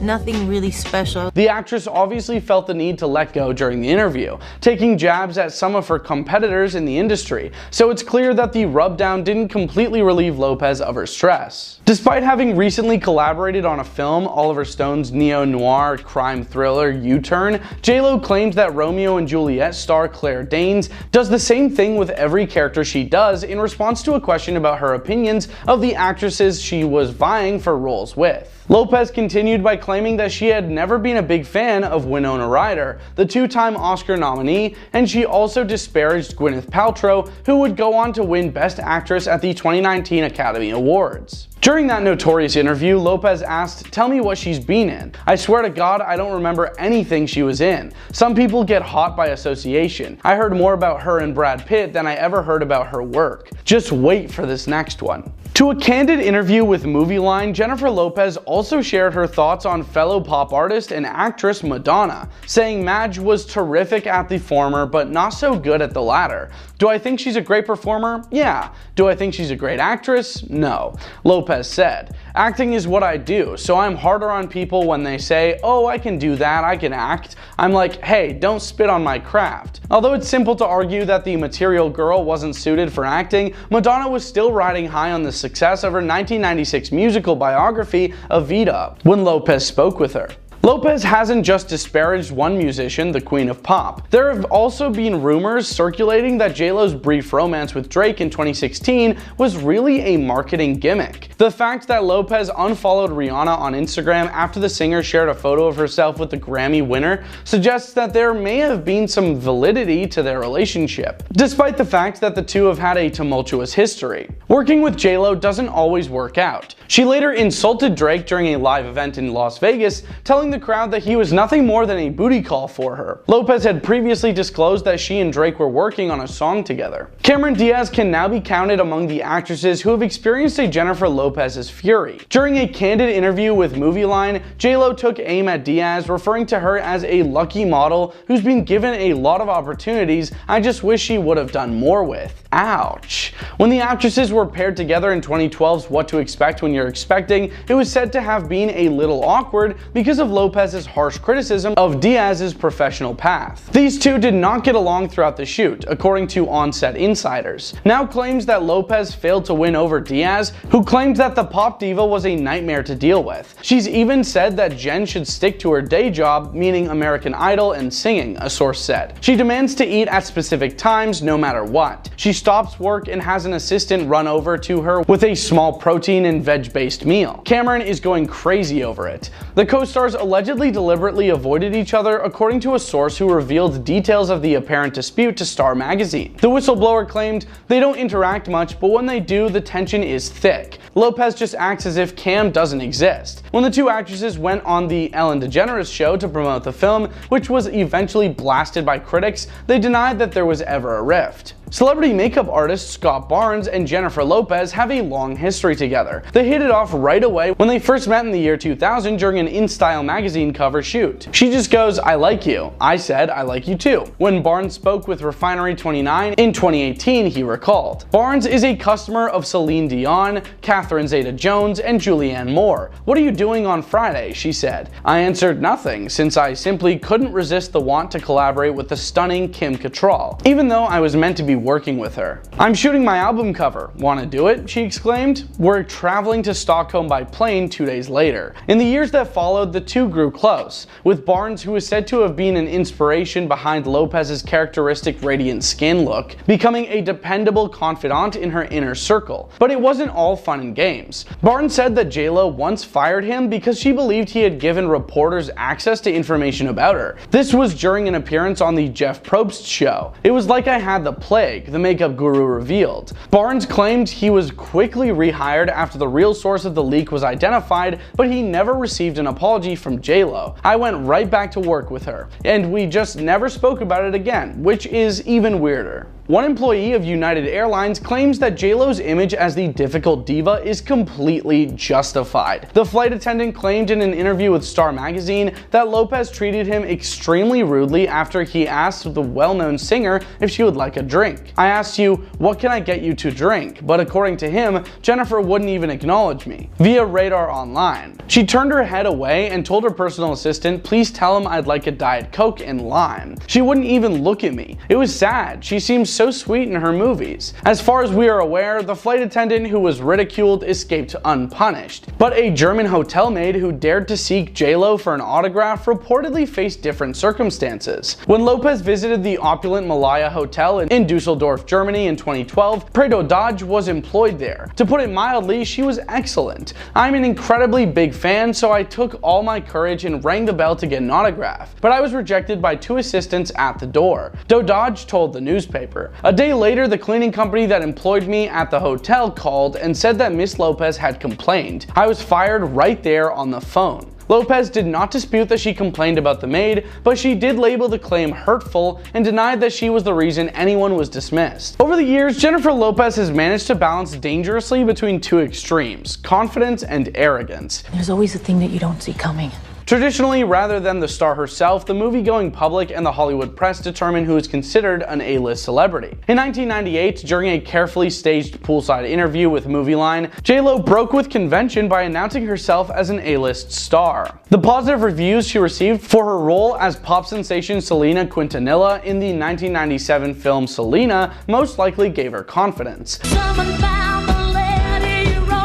nothing really special. The actress obviously felt the need to let go during the interview, taking jabs at some of her competitors in the industry, so it's clear that the rubdown didn't completely relieve Lopez of her stress. Despite having recently collaborated on a film, Oliver Stone's neo-noir crime thriller U-Turn, J-Lo claims that Romeo and Juliet star Claire Danes does the same thing with every character she does in response to a question about her opinions of the actresses she was vying for roles with. Lopez continued by claiming that she had never been a big fan of Winona Ryder, the two-time Oscar nominee, and she also disparaged Gwyneth Paltrow, who would go on to win Best Actress at the 2019 Academy Awards. During that notorious interview, Lopez asked, "Tell me what she's been in. I swear to God, I don't remember anything she was in. Some people get hot by association. I heard more about her and Brad Pitt than I ever heard about her work. Just wait for this next one." To a candid interview with Movie Line, Jennifer Lopez also shared her thoughts on fellow pop artist and actress Madonna, saying Madge was terrific at the former but not so good at the latter. Do I think she's a great performer? Yeah. Do I think she's a great actress? No. Lopez said, "Acting is what I do, so I'm harder on people when they say, oh, I can do that, I can act. I'm like, hey, don't spit on my craft." Although it's simple to argue that the Material Girl wasn't suited for acting, Madonna was still riding high on the success of her 1996 musical biography, Evita, when Lopez spoke with her. Lopez hasn't just disparaged one musician, the Queen of Pop. There have also been rumors circulating that J-Lo's brief romance with Drake in 2016 was really a marketing gimmick. The fact that Lopez unfollowed Rihanna on Instagram after the singer shared a photo of herself with the Grammy winner suggests that there may have been some validity to their relationship, despite the fact that the two have had a tumultuous history. Working with J-Lo doesn't always work out. She later insulted Drake during a live event in Las Vegas, telling telling the crowd that he was nothing more than a booty call for her. Lopez had previously disclosed that she and Drake were working on a song together. Cameron Diaz can now be counted among the actresses who have experienced a Jennifer Lopez's fury. During a candid interview with Movie Line, J-Lo took aim at Diaz, referring to her as a lucky model who's been given a lot of opportunities I just wish she would have done more with. Ouch. When the actresses were paired together in 2012's What to Expect When You're Expecting, it was said to have been a little awkward because of Lopez's harsh criticism of Diaz's professional path. These two did not get along throughout the shoot, according to on-set insiders. Now claims that Lopez failed to win over Diaz, who claimed that the pop diva was a nightmare to deal with. She's even said that Jen should stick to her day job, meaning American Idol and singing, a source said. She demands to eat at specific times no matter what. She stops work and has an assistant run over to her with a small protein and veg-based meal. Cameron is going crazy over it. The co-stars allegedly deliberately avoided each other, according to a source who revealed details of the apparent dispute to Star magazine. The whistleblower claimed they don't interact much, but when they do, the tension is thick. Lopez just acts as if Cam doesn't exist. When the two actresses went on the Ellen DeGeneres show to promote the film, which was eventually blasted by critics, they denied that there was ever a rift. Celebrity makeup artist Scott Barnes and Jennifer Lopez have a long history together. They hit it off right away when they first met in the year 2000 during an InStyle magazine cover shoot. She just goes, "I like you." I said, "I like you too." When Barnes spoke with Refinery 29 in 2018, he recalled. Barnes is a customer of Celine Dion, Catherine Zeta-Jones, and Julianne Moore. "What are you doing on Friday?" she said. I answered nothing, since I simply couldn't resist the want to collaborate with the stunning Kim Cattrall, even though I was meant to be working with her. "I'm shooting my album cover. Wanna do it?" she exclaimed. We're traveling to Stockholm by plane 2 days later. In the years that followed, the two grew close, with Barnes, who is said to have been an inspiration behind Lopez's characteristic radiant skin look, becoming a dependable confidant in her inner circle. But it wasn't all fun and games. Barnes said that J-Lo once fired him because she believed he had given reporters access to information about her. This was during an appearance on the Jeff Probst show. "It was like I had the plague," the makeup guru revealed. Barnes claimed he was quickly rehired after the real source of the leak was identified, but he never received an apology from J-Lo. "I went right back to work with her, and we just never spoke about it again," which is even weirder. One employee of United Airlines claims that J-Lo's image as the difficult diva is completely justified. The flight attendant claimed in an interview with Star magazine that Lopez treated him extremely rudely after he asked the well-known singer if she would like a drink. "I asked you, what can I get you to drink?" But according to him, Jennifer wouldn't even acknowledge me. Via Radar Online, she turned her head away and told her personal assistant, "Please tell him I'd like a Diet Coke and lime." She wouldn't even look at me. It was sad. She seems so sweet in her movies. As far as we are aware, the flight attendant who was ridiculed escaped unpunished. But a German hotel maid who dared to seek J-Lo for an autograph reportedly faced different circumstances. When Lopez visited the opulent Mariah hotel in Dusseldorf, Germany in 2012, Prado Dodge was employed there. To put it mildly, she was excellent. I'm an incredibly big fan, so I took all my courage and rang the bell to get an autograph, but I was rejected by 2 assistants at the door. Dodge told the newspaper. A day later, the cleaning company that employed me at the hotel called and said that Miss Lopez had complained. I was fired right there on the phone. Lopez did not dispute that she complained about the maid, but she did label the claim hurtful and denied that she was the reason anyone was dismissed. Over the years, Jennifer Lopez has managed to balance dangerously between 2 extremes: confidence and arrogance. There's always a thing that you don't see coming. Traditionally, rather than the star herself, the movie-going public and the Hollywood press determine who is considered an A-list celebrity. In 1998, during a carefully staged poolside interview with Movie Line, J-Lo broke with convention by announcing herself as an A-list star. The positive reviews she received for her role as pop sensation Selena Quintanilla in the 1997 film Selena most likely gave her confidence.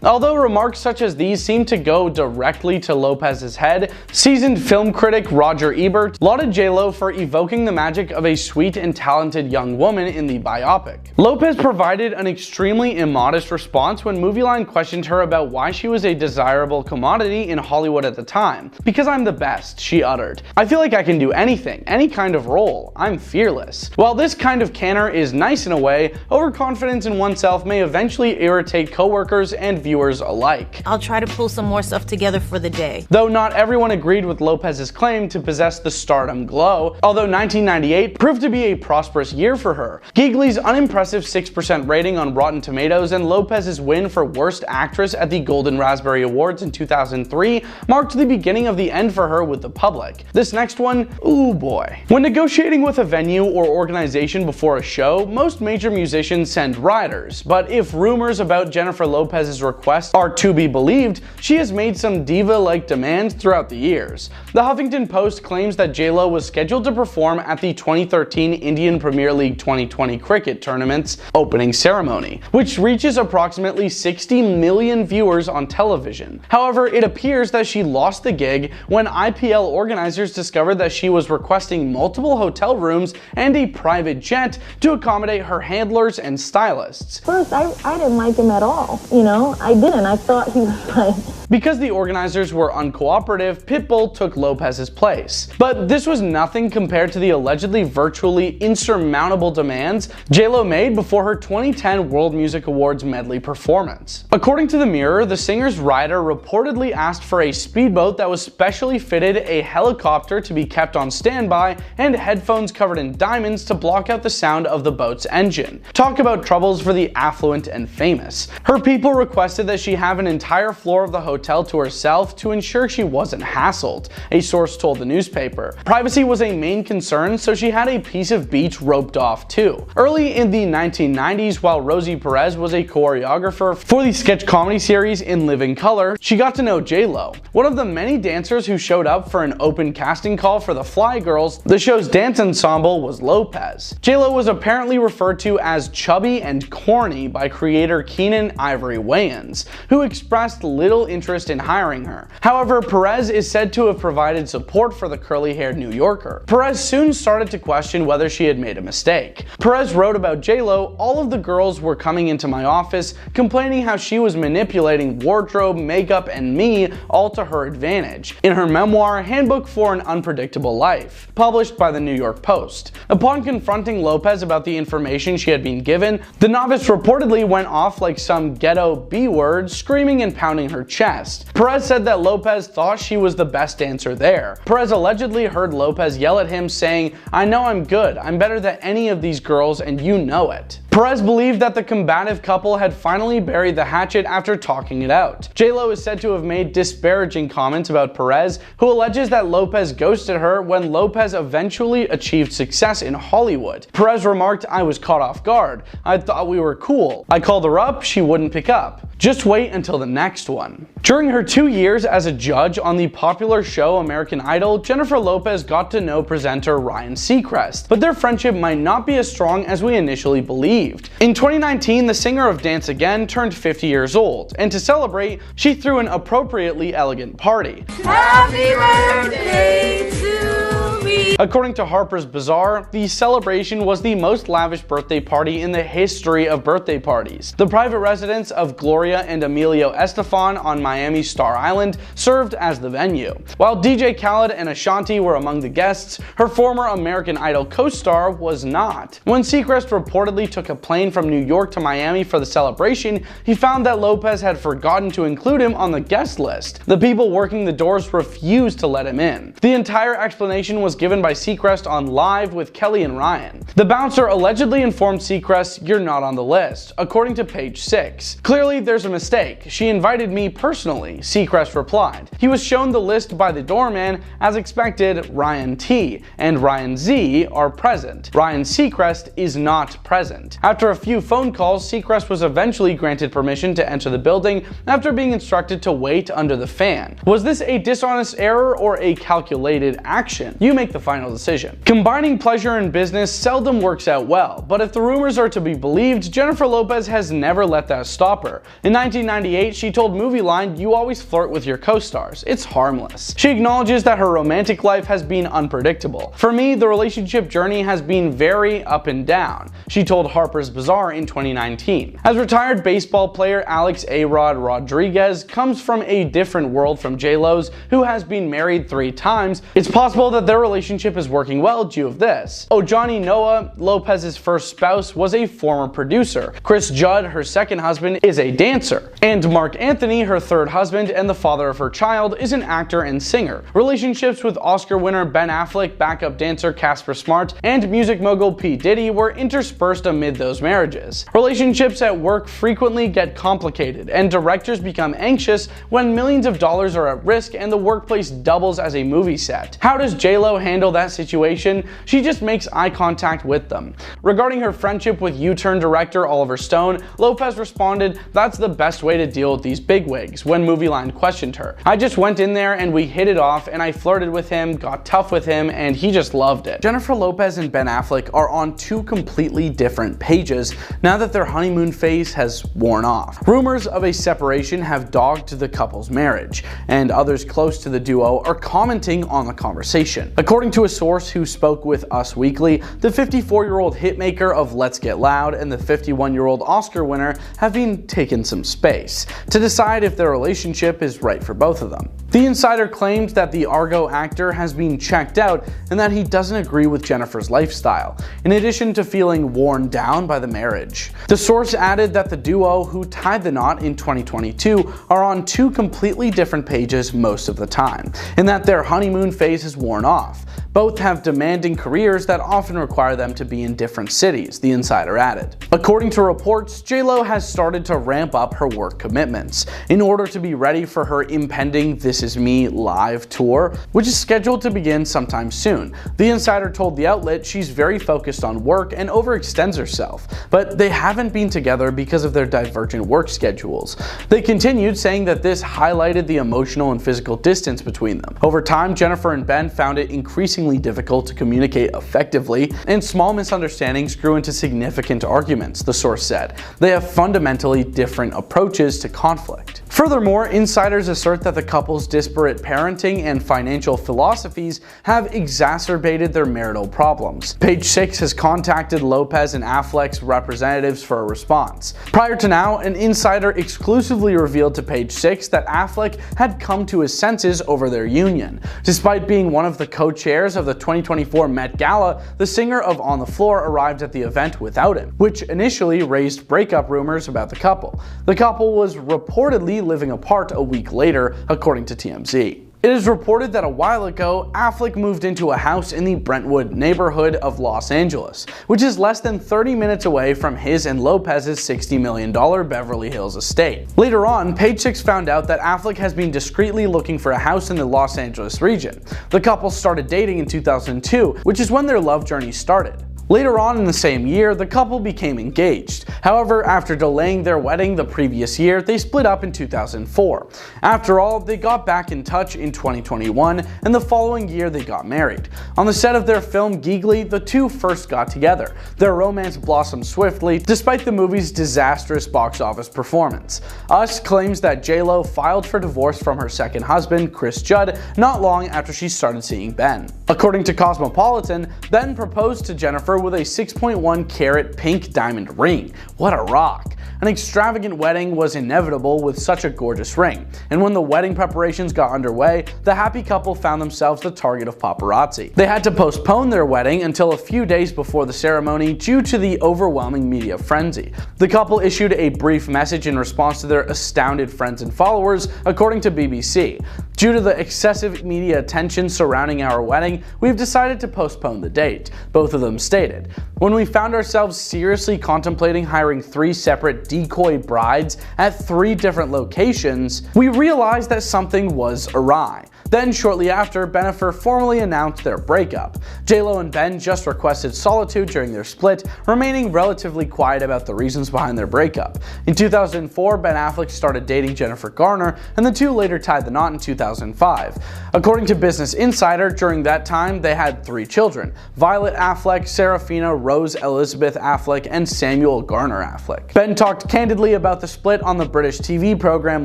Although remarks such as these seem to go directly to Lopez's head, seasoned film critic Roger Ebert lauded J-Lo for evoking the magic of a sweet and talented young woman in the biopic. Lopez provided an extremely immodest response when Movie Line questioned her about why she was a desirable commodity in Hollywood at the time. "Because I'm the best," she uttered. "I feel like I can do anything, any kind of role. I'm fearless." While this kind of candor is nice in a way, overconfidence in oneself may eventually irritate coworkers and viewers viewers alike. I'll try to pull some more stuff together for the day. Though not everyone agreed with Lopez's claim to possess the Stardom glow, although 1998 proved to be a prosperous year for her. Giggly's unimpressive 6% rating on Rotten Tomatoes and Lopez's win for Worst Actress at the Golden Raspberry Awards in 2003 marked the beginning of the end for her with the public. This next one, ooh boy. When negotiating with a venue or organization before a show, most major musicians send riders, but if rumors about Jennifer Lopez's request are to be believed, she has made some diva-like demands throughout the years. The Huffington Post claims that J-Lo was scheduled to perform at the 2013 Indian Premier League 2020 cricket tournament's opening ceremony, which reaches approximately 60 million viewers on television. However, it appears that she lost the gig when IPL organizers discovered that she was requesting multiple hotel rooms and a private jet to accommodate her handlers and stylists. First, I didn't like him at all, I didn't. I thought he was like... Because the organizers were uncooperative, Pitbull took Lopez's place. But this was nothing compared to the allegedly virtually insurmountable demands J-Lo made before her 2010 World Music Awards medley performance. According to The Mirror, the singer's rider reportedly asked for a speedboat that was specially fitted, a helicopter to be kept on standby, and headphones covered in diamonds to block out the sound of the boat's engine. Talk about troubles for the affluent and famous. Her people requested that she have an entire floor of the hotel to herself to ensure she wasn't hassled, a source told the newspaper. Privacy was a main concern, so she had a piece of beach roped off too. Early in the 1990s, while Rosie Perez was a choreographer for the sketch comedy series In Living Color, she got to know J-Lo. One of the many dancers who showed up for an open casting call for the Fly Girls, the show's dance ensemble, was Lopez. J-Lo was apparently referred to as chubby and corny by creator Keenan Ivory Wayans, who expressed little interest in hiring her. However, Perez is said to have provided support for the curly-haired New Yorker. Perez soon started to question whether she had made a mistake. Perez wrote about J-Lo, "All of the girls were coming into my office complaining how she was manipulating wardrobe, makeup, and me all to her advantage," in her memoir Handbook for an Unpredictable Life, published by the New York Post. Upon confronting Lopez about the information she had been given, the novice reportedly went off like some ghetto B-word, screaming and pounding her chest. Perez said that Lopez thought she was the best dancer there. Perez allegedly heard Lopez yell at him saying, "I know I'm good, I'm better than any of these girls and you know it." Perez believed that the combative couple had finally buried the hatchet after talking it out. J-Lo is said to have made disparaging comments about Perez, who alleges that Lopez ghosted her when Lopez eventually achieved success in Hollywood. Perez remarked, "I was caught off guard. I thought we were cool. I called her up, she wouldn't pick up. Just wait until the next one." During her 2 years as a judge on the popular show American Idol, Jennifer Lopez got to know presenter Ryan Seacrest, but their friendship might not be as strong as we initially believed. In 2019, the singer of Dance Again turned 50 years old, and to celebrate, she threw an appropriately elegant party. Happy birthday to me. According to Harper's Bazaar, the celebration was the most lavish birthday party in the history of birthday parties. The private residence of Gloria and Emilio Estefan on Miami's Star Island served as the venue. While DJ Khaled and Ashanti were among the guests, her former American Idol co-star was not. When Seacrest reportedly took a plane from New York to Miami for the celebration, he found that Lopez had forgotten to include him on the guest list. The people working the doors refused to let him in. The entire explanation was given by Seacrest on Live with Kelly and Ryan. The bouncer allegedly informed Seacrest, "You're not on the list," according to page 6. "Clearly there's a mistake. She invited me personally," Seacrest replied. He was shown the list by the doorman. As expected, Ryan T and Ryan Z are present. Ryan Seacrest is not present. After a few phone calls, Seacrest was eventually granted permission to enter the building after being instructed to wait under the fan. Was this a dishonest error or a calculated action? You make the final decision. Combining pleasure and business seldom works out well, but if the rumors are to be believed, Jennifer Lopez has never let that stop her. In 1998, she told Movie Line, "You always flirt with your co-stars. It's harmless." She acknowledges that her romantic life has been unpredictable. "For me, the relationship journey has been very up and down," she told Harper's Bazaar in 2019. As retired baseball player Alex A-Rod Rodriguez comes from a different world from J-Lo's, who has been married 3 times, it's possible that their relationship relationship is working well due to this. Ojani Noah, Lopez's first spouse, was a former producer. Chris Judd, her second husband, is a dancer. And Mark Anthony, her third husband and the father of her child, is an actor and singer. Relationships with Oscar winner Ben Affleck, backup dancer Casper Smart, and music mogul P. Diddy were interspersed amid those marriages. Relationships at work frequently get complicated, and directors become anxious when millions of dollars are at risk and the workplace doubles as a movie set. How does J-Lo handle that situation? She just makes eye contact with them. Regarding her friendship with U-Turn director Oliver Stone, Lopez responded, "That's the best way to deal with these bigwigs," when Movieline questioned her. "I just went in there and we hit it off and I flirted with him, got tough with him, and he just loved it." Jennifer Lopez and Ben Affleck are on two completely different pages now that their honeymoon phase has worn off. Rumors of a separation have dogged the couple's marriage, and others close to the duo are commenting on the conversation. According to a source who spoke with Us Weekly, the 54-year-old hitmaker of Let's Get Loud and the 51-year-old Oscar winner have been taking some space to decide if their relationship is right for both of them. The insider claimed that the Argo actor has been checked out and that he doesn't agree with Jennifer's lifestyle, in addition to feeling worn down by the marriage. The source added that the duo, who tied the knot in 2022, are on two completely different pages most of the time, and that their honeymoon phase has worn off. Both have demanding careers that often require them to be in different cities, the insider added. According to reports, J-Lo has started to ramp up her work commitments in order to be ready for her impending This Is Me live tour, which is scheduled to begin sometime soon. The insider told the outlet she's very focused on work and overextends herself, but they haven't been together because of their divergent work schedules. They continued, saying that this highlighted the emotional and physical distance between them. Over time, Jennifer and Ben found it increasingly difficult to communicate effectively, and small misunderstandings grew into significant arguments, the source said. They have fundamentally different approaches to conflict. Furthermore, insiders assert that the couple's disparate parenting and financial philosophies have exacerbated their marital problems. Page 6 has contacted Lopez and Affleck's representatives for a response. Prior to now, an insider exclusively revealed to Page 6 that Affleck had come to his senses over their union. Despite being one of the co-chairs of the 2024 Met Gala, the singer of On the Floor arrived at the event without him, which initially raised breakup rumors about the couple. The couple was reportedly living apart a week later, according to TMZ. It is reported that a while ago, Affleck moved into a house in the Brentwood neighborhood of Los Angeles, which is less than 30 minutes away from his and Lopez's $60 million Beverly Hills estate. Later on, Page 6 found out that Affleck has been discreetly looking for a house in the Los Angeles region. The couple started dating in 2002, which is when their love journey started. Later on in the same year, the couple became engaged. However, after delaying their wedding the previous year, they split up in 2004. After all, they got back in touch in 2021, and the following year they got married. On the set of their film Giggly, the two first got together. Their romance blossomed swiftly, despite the movie's disastrous box office performance. Us claims that J-Lo filed for divorce from her second husband, Chris Judd, not long after she started seeing Ben. According to Cosmopolitan, Ben proposed to Jennifer with a 6.1 carat pink diamond ring. What a rock! An extravagant wedding was inevitable with such a gorgeous ring, and when the wedding preparations got underway, the happy couple found themselves the target of paparazzi. They had to postpone their wedding until a few days before the ceremony due to the overwhelming media frenzy. The couple issued a brief message in response to their astounded friends and followers, according to BBC. Due to the excessive media attention surrounding our wedding, we've decided to postpone the date, both of them stated. When we found ourselves seriously contemplating hiring 3 separate decoy brides at 3 different locations, we realized that something was awry. Then, shortly after, Benfer formally announced their breakup. J-Lo and Ben just requested solitude during their split, remaining relatively quiet about the reasons behind their breakup. In 2004, Ben Affleck started dating Jennifer Garner, and the two later tied the knot in 2005. According to Business Insider, during that time, they had 3 children: Violet Affleck, Serafina Rose Elizabeth Affleck, and Samuel Garner Affleck. Ben talked candidly about the split on the British TV program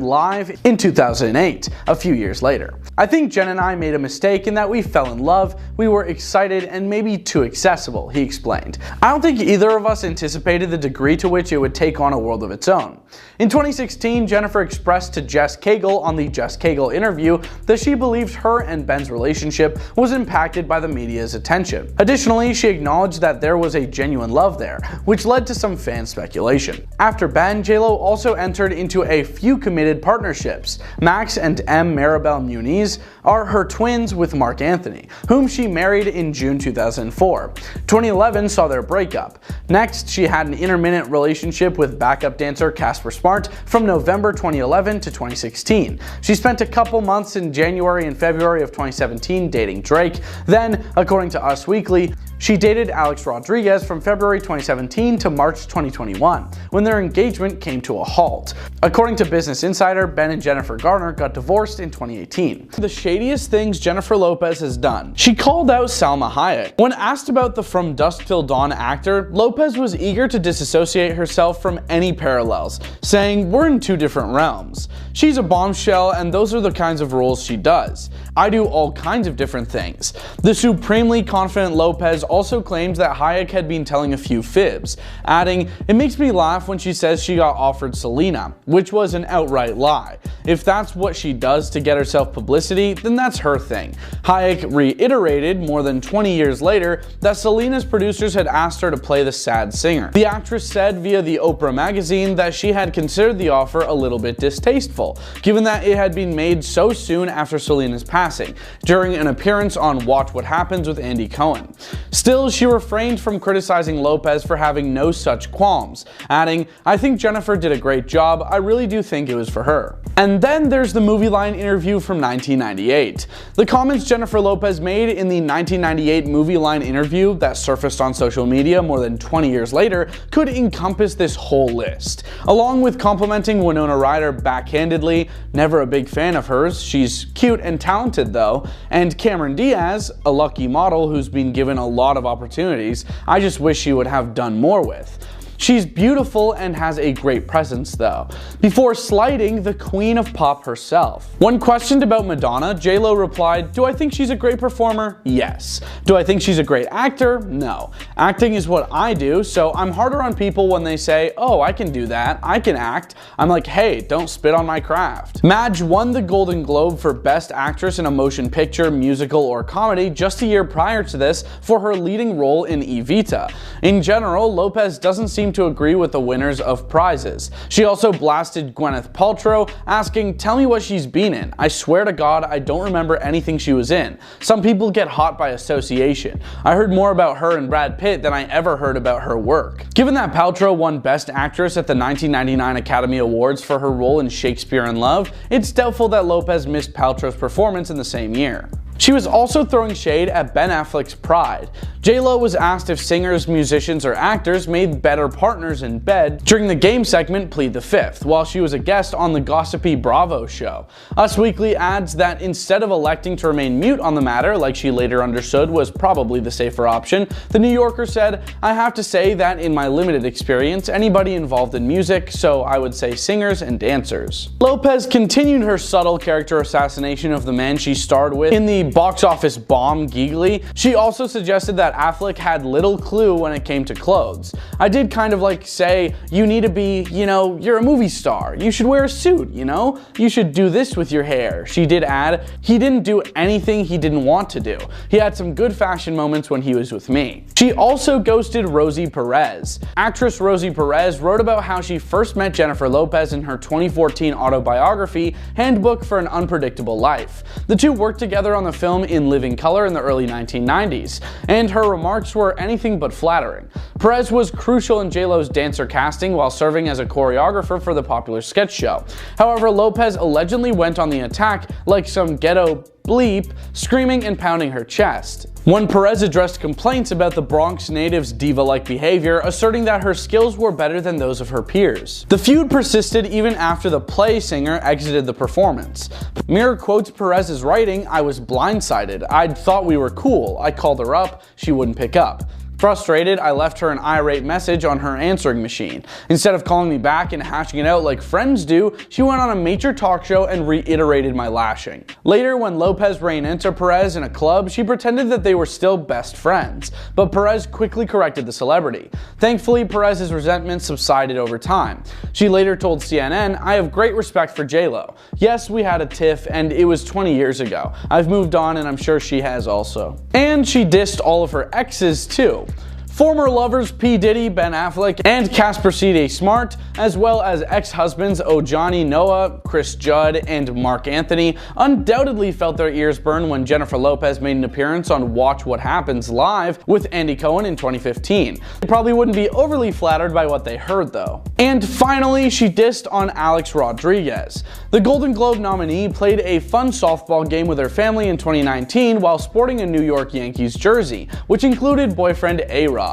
Live in 2008, a few years later. "I think think Jen and I made a mistake in that we fell in love, we were excited and maybe too accessible, he explained. I don't think either of us anticipated the degree to which it would take on a world of its own. In 2016, Jennifer expressed to Jess Cagle on the Jess Cagle interview that she believed her and Ben's relationship was impacted by the media's attention. Additionally, she acknowledged that there was a genuine love there, which led to some fan speculation. After Ben, J-Lo also entered into a few committed partnerships. Max and M. Maribel Muniz are her twins with Mark Anthony, whom she married in June 2004. 2011 saw their breakup. Next, she had an intermittent relationship with backup dancer Casper Smart from November 2011 to 2016. She spent a couple months in January and February of 2017 dating Drake. Then, according to Us Weekly, she dated Alex Rodriguez from February 2017 to March 2021, when their engagement came to a halt. According to Business Insider, Ben and Jennifer Garner got divorced in 2018. The shadiest things Jennifer Lopez has done. She called out Salma Hayek. When asked about the From Dusk Till Dawn actor, Lopez was eager to disassociate herself from any parallels, saying, "We're in two different realms. She's a bombshell and those are the kinds of roles she does. I do all kinds of different things." The supremely confident Lopez also claims that Hayek had been telling a few fibs, adding, "It makes me laugh when she says she got offered Selena, which was an outright lie. If that's what she does to get herself publicity, then that's her thing." Hayek reiterated more than 20 years later that Selena's producers had asked her to play the sad singer. The actress said via the Oprah magazine that she had considered the offer a little bit distasteful, given that it had been made so soon after Selena's passing, during an appearance on Watch What Happens with Andy Cohen. Still, she refrained from criticizing Lopez for having no such qualms, adding, "I think Jennifer did a great job. I really do think it was for her." And then there's the Movie Line interview from 1998. The comments Jennifer Lopez made in the 1998 Movie Line interview that surfaced on social media more than 20 years later could encompass this whole list. Along with complimenting Winona Ryder backhandedly, never a big fan of hers, she's cute and talented though, and Cameron Diaz, a lucky model who's been given a lot of opportunities, I just wish she would have done more with. She's beautiful and has a great presence though, before slighting the queen of pop herself. When questioned about Madonna, J-Lo replied, "Do I think she's a great performer? Yes. Do I think she's a great actor? No. Acting is what I do, so I'm harder on people when they say, 'Oh, I can do that, I can act.' I'm like, hey, don't spit on my craft." Madge won the Golden Globe for Best Actress in a Motion Picture, Musical, or Comedy just a year prior to this for her leading role in Evita. In general, Lopez doesn't seem to agree with the winners of prizes. She also blasted Gwyneth Paltrow, asking, "Tell me what she's been in. I swear to God, I don't remember anything she was in. Some people get hot by association. I heard more about her and Brad Pitt than I ever heard about her work." Given that Paltrow won Best Actress at the 1999 Academy Awards for her role in Shakespeare in Love, it's doubtful that Lopez missed Paltrow's performance in the same year. She was also throwing shade at Ben Affleck's Pride. J-Lo was asked if singers, musicians, or actors made better partners in bed during the game segment Plead the Fifth, while she was a guest on the gossipy Bravo show. Us Weekly adds that instead of electing to remain mute on the matter, like she later understood was probably the safer option, the New Yorker said, "I have to say that in my limited experience, anybody involved in music, so I would say singers and dancers." Lopez continued her subtle character assassination of the man she starred with in the box office bomb Giggly. She also suggested that Affleck had little clue when it came to clothes. "I did kind of like say, you need to be, you're a movie star. You should wear a suit, You should do this with your hair." She did add, "He didn't do anything he didn't want to do. He had some good fashion moments when he was with me." She also ghosted Rosie Perez. Actress Rosie Perez wrote about how she first met Jennifer Lopez in her 2014 autobiography, Handbook for an Unpredictable Life. The two worked together on the film In Living Color in the early 1990s, and her remarks were anything but flattering. Perez was crucial in J-Lo's dancer casting while serving as a choreographer for the popular sketch show. However, Lopez allegedly went on the attack like some ghetto bleep, screaming and pounding her chest. When Perez addressed complaints about the Bronx native's diva-like behavior, asserting that her skills were better than those of her peers. The feud persisted even after the play singer exited the performance. Mirror quotes Perez's writing, "I was blindsided. I'd thought we were cool. I called her up. She wouldn't pick up." Frustrated, I left her an irate message on her answering machine. Instead of calling me back and hashing it out like friends do, she went on a major talk show and reiterated my lashing. Later, when Lopez ran into Perez in a club, she pretended that they were still best friends, but Perez quickly corrected the celebrity. Thankfully, Perez's resentment subsided over time. She later told CNN, "I have great respect for J-Lo. Yes, we had a tiff and it was 20 years ago. I've moved on and I'm sure she has also." And she dissed all of her exes too. Former lovers P. Diddy, Ben Affleck, and Casper C. Smart, as well as ex-husbands Ojani Noah, Chris Judd, and Mark Anthony, undoubtedly felt their ears burn when Jennifer Lopez made an appearance on Watch What Happens Live with Andy Cohen in 2015. They probably wouldn't be overly flattered by what they heard though. And finally, she dissed on Alex Rodriguez. The Golden Globe nominee played a fun softball game with her family in 2019 while sporting a New York Yankees jersey, which included boyfriend A-Rod.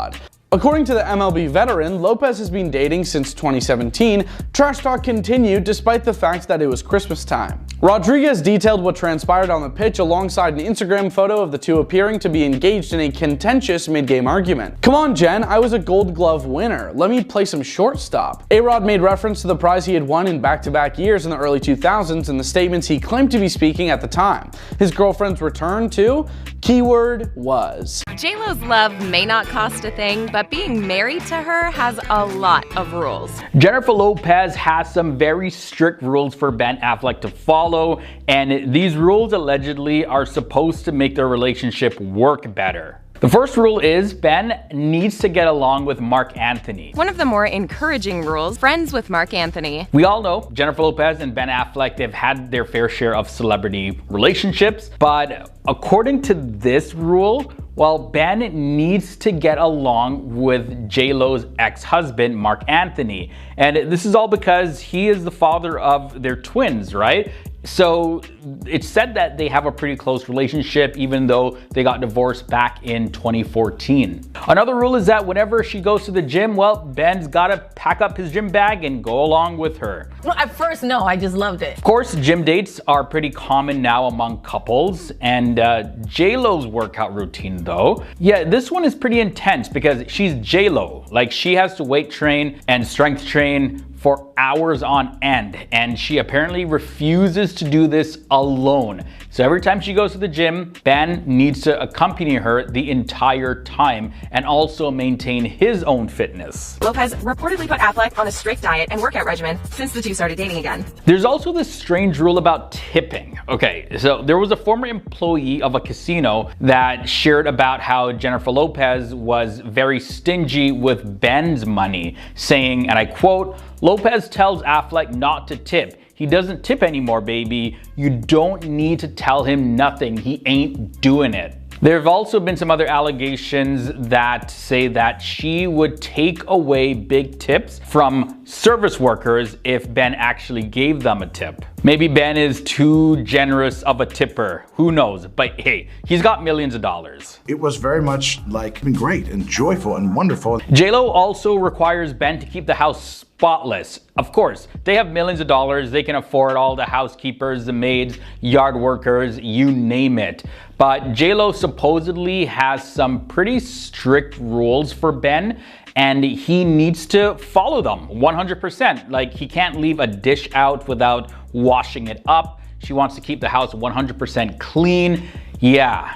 According to the MLB veteran, Lopez has been dating since 2017. Trash talk continued despite the fact that it was Christmas time. Rodriguez detailed what transpired on the pitch alongside an Instagram photo of the two appearing to be engaged in a contentious mid-game argument. "Come on, Jen, I was a Gold Glove winner. Let me play some shortstop." A-Rod made reference to the prize he had won in back-to-back years in the early 2000s and the statements he claimed to be speaking at the time. His girlfriend's return to keyword was. J-Lo's love may not cost a thing, but being married to her has a lot of rules. Jennifer Lopez has some very strict rules for Ben Affleck to follow, and these rules allegedly are supposed to make their relationship work better. The first rule is Ben needs to get along with Mark Anthony. One of the more encouraging rules, friends with Mark Anthony. We all know Jennifer Lopez and Ben Affleck, they've had their fair share of celebrity relationships, but according to this rule, well, Ben needs to get along with J-Lo's ex-husband, Mark Anthony. And this is all because he is the father of their twins, right? So it's said that they have a pretty close relationship even though they got divorced back in 2014. Another rule is that whenever she goes to the gym, well, Ben's gotta pack up his gym bag and go along with her. Well, at first, no, I just loved it. Of course, gym dates are pretty common now among couples, and J-Lo's workout routine though, yeah, this one is pretty intense because she's J-Lo. Like, she has to weight train and strength train for hours on end, and she apparently refuses to do this alone. So every time she goes to the gym, Ben needs to accompany her the entire time and also maintain his own fitness. Lopez reportedly put Affleck on a strict diet and workout regimen since the two started dating again. There's also this strange rule about tipping. Okay, so there was a former employee of a casino that shared about how Jennifer Lopez was very stingy with Ben's money, saying, and I quote, "Lopez tells Affleck not to tip. He doesn't tip anymore, baby. You don't need to tell him nothing. He ain't doing it." There have also been some other allegations that say that she would take away big tips from service workers if Ben actually gave them a tip. Maybe Ben is too generous of a tipper. Who knows? But hey, he's got millions of dollars. It was very much like great and joyful and wonderful. J-Lo also requires Ben to keep the house spotless. Of course, they have millions of dollars. They can afford all the housekeepers, the maids, yard workers, you name it. But J-Lo supposedly has some pretty strict rules for Ben, and he needs to follow them 100%. Like, he can't leave a dish out without washing it up. She wants to keep the house 100% clean. Yeah,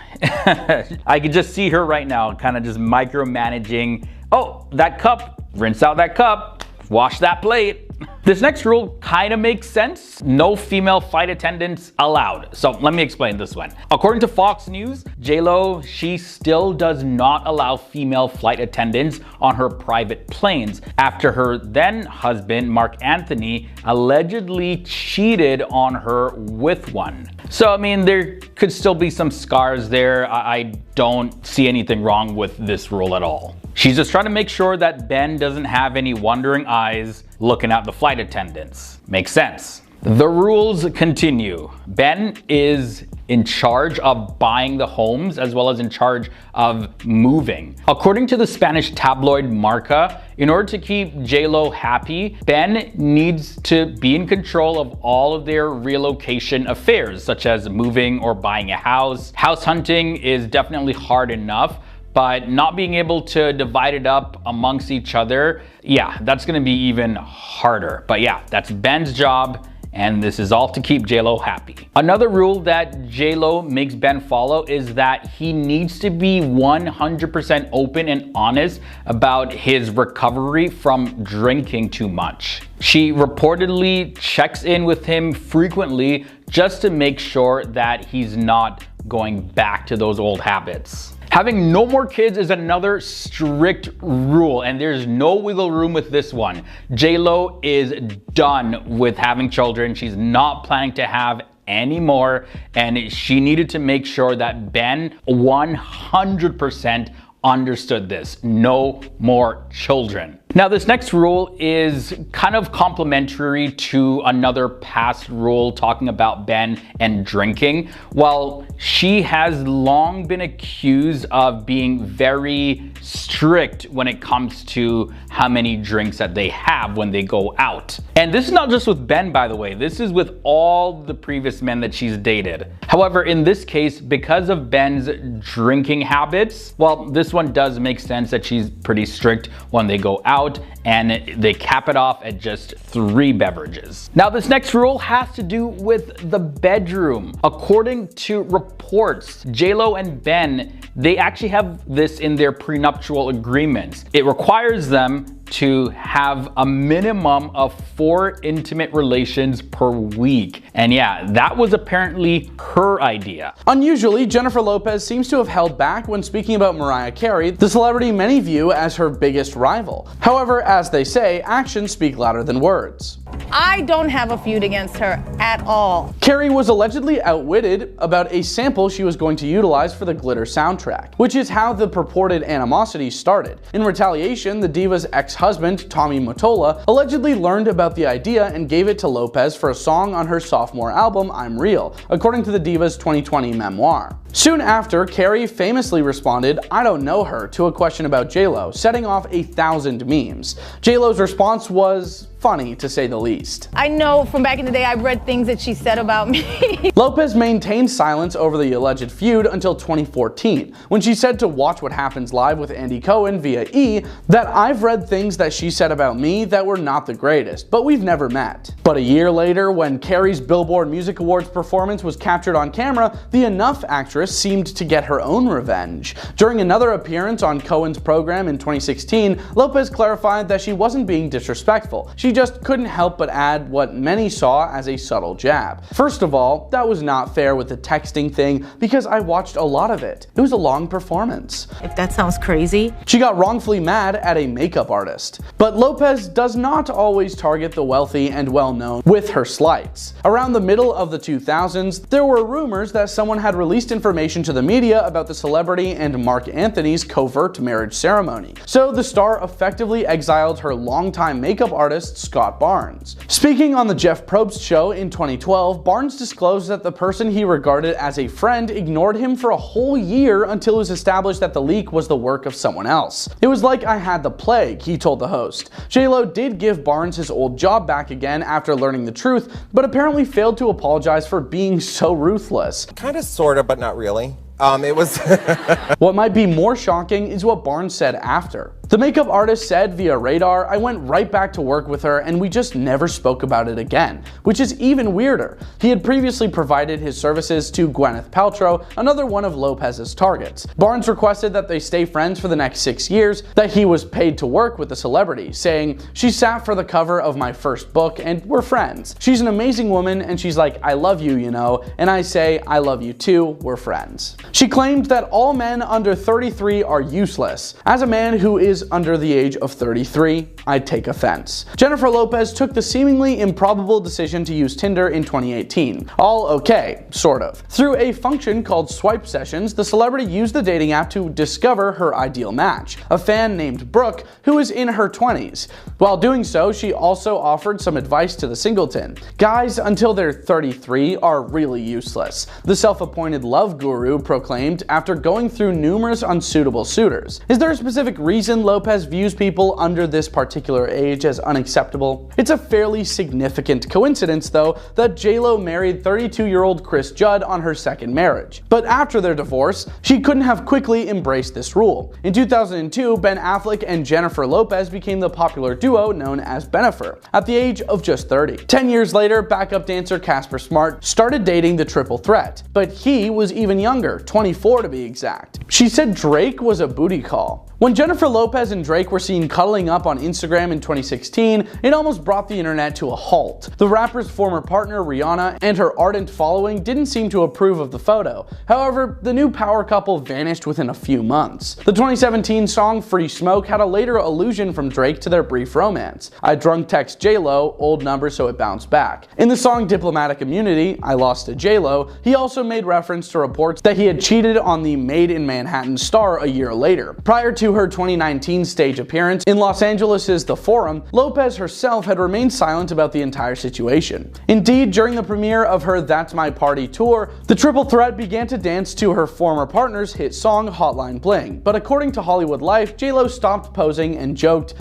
I could just see her right now kind of just micromanaging. Oh, that cup, rinse out that cup, wash that plate. This next rule kind of makes sense. No female flight attendants allowed. So let me explain this one. According to Fox News, J-Lo, she still does not allow female flight attendants on her private planes after her then husband, Mark Anthony, allegedly cheated on her with one. So, I mean, there could still be some scars there. I don't see anything wrong with this rule at all. She's just trying to make sure that Ben doesn't have any wandering eyes looking at the flight attendants. Makes sense. The rules continue. Ben is in charge of buying the homes as well as in charge of moving. According to the Spanish tabloid Marca, in order to keep J-Lo happy, Ben needs to be in control of all of their relocation affairs, such as moving or buying a house. House hunting is definitely hard enough, but not being able to divide it up amongst each other, yeah, that's gonna be even harder. But yeah, that's Ben's job, and this is all to keep J-Lo happy. Another rule that J-Lo makes Ben follow is that he needs to be 100% open and honest about his recovery from drinking too much. She reportedly checks in with him frequently just to make sure that he's not going back to those old habits. Having no more kids is another strict rule, and there's no wiggle room with this one. J-Lo is done with having children. She's not planning to have any more, and she needed to make sure that Ben 100% understood this. No more children. Now, this next rule is kind of complementary to another past rule talking about Ben and drinking. Well, she has long been accused of being very strict when it comes to how many drinks that they have when they go out. And this is not just with Ben, by the way. This is with all the previous men that she's dated. However, in this case, because of Ben's drinking habits, well, this one does make sense that she's pretty strict when they go out, and they cap it off at just 3 beverages. Now, this next rule has to do with the bedroom. According to reports, J-Lo and Ben, they actually have this in their prenuptial agreements. It requires them to have a minimum of 4 intimate relations per week. And yeah, that was apparently her idea. Unusually, Jennifer Lopez seems to have held back when speaking about Mariah Carey, the celebrity many view as her biggest rival. However, as they say, actions speak louder than words. I don't have a feud against her at all. Carey was allegedly outwitted about a sample she was going to utilize for the Glitter soundtrack, which is how the purported animosity started. In retaliation, the Diva's ex-husband, Tommy Mottola, allegedly learned about the idea and gave it to Lopez for a song on her sophomore album, I'm Real, according to the Diva's 2020 memoir. Soon after, Carey famously responded, I don't know her, to a question about J-Lo, setting off 1,000 memes. J-Lo's response was funny, to say the least. I know from back in the day I've read things that she said about me. Lopez maintained silence over the alleged feud until 2014, when she said to Watch What Happens Live with Andy Cohen via E! That I've read things that she said about me that were not the greatest, but we've never met. But a year later, when Carey's Billboard Music Awards performance was captured on camera, the Enough actress seemed to get her own revenge. During another appearance on Cohen's program in 2016, Lopez clarified that she wasn't being disrespectful. She just couldn't help but add what many saw as a subtle jab. First of all, that was not fair with the texting thing because I watched a lot of it. It was a long performance. If that sounds crazy. She got wrongfully mad at a makeup artist. But Lopez does not always target the wealthy and well-known with her slights. Around the middle of the 2000s, there were rumors that someone had released information to the media about the celebrity and Mark Anthony's covert marriage ceremony. So the star effectively exiled her longtime makeup artist, Scott Barnes. Speaking on the Jeff Probst show in 2012, Barnes disclosed that the person he regarded as a friend ignored him for a whole year until it was established that the leak was the work of someone else. It was like I had the plague, he told the host. J-Lo did give Barnes his old job back again after learning the truth, but apparently failed to apologize for being so ruthless. Kinda, sorta, but not really. It was What might be more shocking is what Barnes said after. The makeup artist said via Radar, I went right back to work with her and we just never spoke about it again, which is even weirder. He had previously provided his services to Gwyneth Paltrow, another one of Lopez's targets. Barnes requested that they stay friends for the next 6 years, that he was paid to work with the celebrity, saying, she sat for the cover of my first book and we're friends. She's an amazing woman and she's like, I love you, you know, and I say, I love you too, we're friends. She claimed that all men under 33 are useless. As a man who is under the age of 33, I take offense. Jennifer Lopez took the seemingly improbable decision to use Tinder in 2018. All okay, sort of. Through a function called Swipe Sessions, the celebrity used the dating app to discover her ideal match, a fan named Brooke, who is in her 20s. While doing so, she also offered some advice to the singleton. Guys until they're 33 are really useless, the self-appointed love guru proclaimed after going through numerous unsuitable suitors. Is there a specific reason Lopez views people under this particular age as unacceptable. It's a fairly significant coincidence, though, that J-Lo married 32-year-old Kris Judd on her second marriage. But after their divorce, she couldn't have quickly embraced this rule. In 2002, Ben Affleck and Jennifer Lopez became the popular duo known as Benfer at the age of just 30. 10 years later, backup dancer Casper Smart started dating the triple threat, but he was even younger, 24 to be exact. She said Drake was a booty call. When Jennifer Lopez and Drake were seen cuddling up on Instagram in 2016, it almost brought the internet to a halt. The rapper's former partner Rihanna and her ardent following didn't seem to approve of the photo. However, the new power couple vanished within a few months. The 2017 song Free Smoke had a later allusion from Drake to their brief romance. I drunk text J-Lo, old number so it bounced back. In the song Diplomatic Immunity, I Lost to J-Lo, he also made reference to reports that he had cheated on the Made in Manhattan star a year later. Prior to her 2019 stage appearance in Los Angeles' The Forum, Lopez herself had remained silent about the entire situation. Indeed, during the premiere of her That's My Party tour, the triple threat began to dance to her former partner's hit song Hotline Bling. But according to Hollywood Life, J-Lo stopped posing and joked,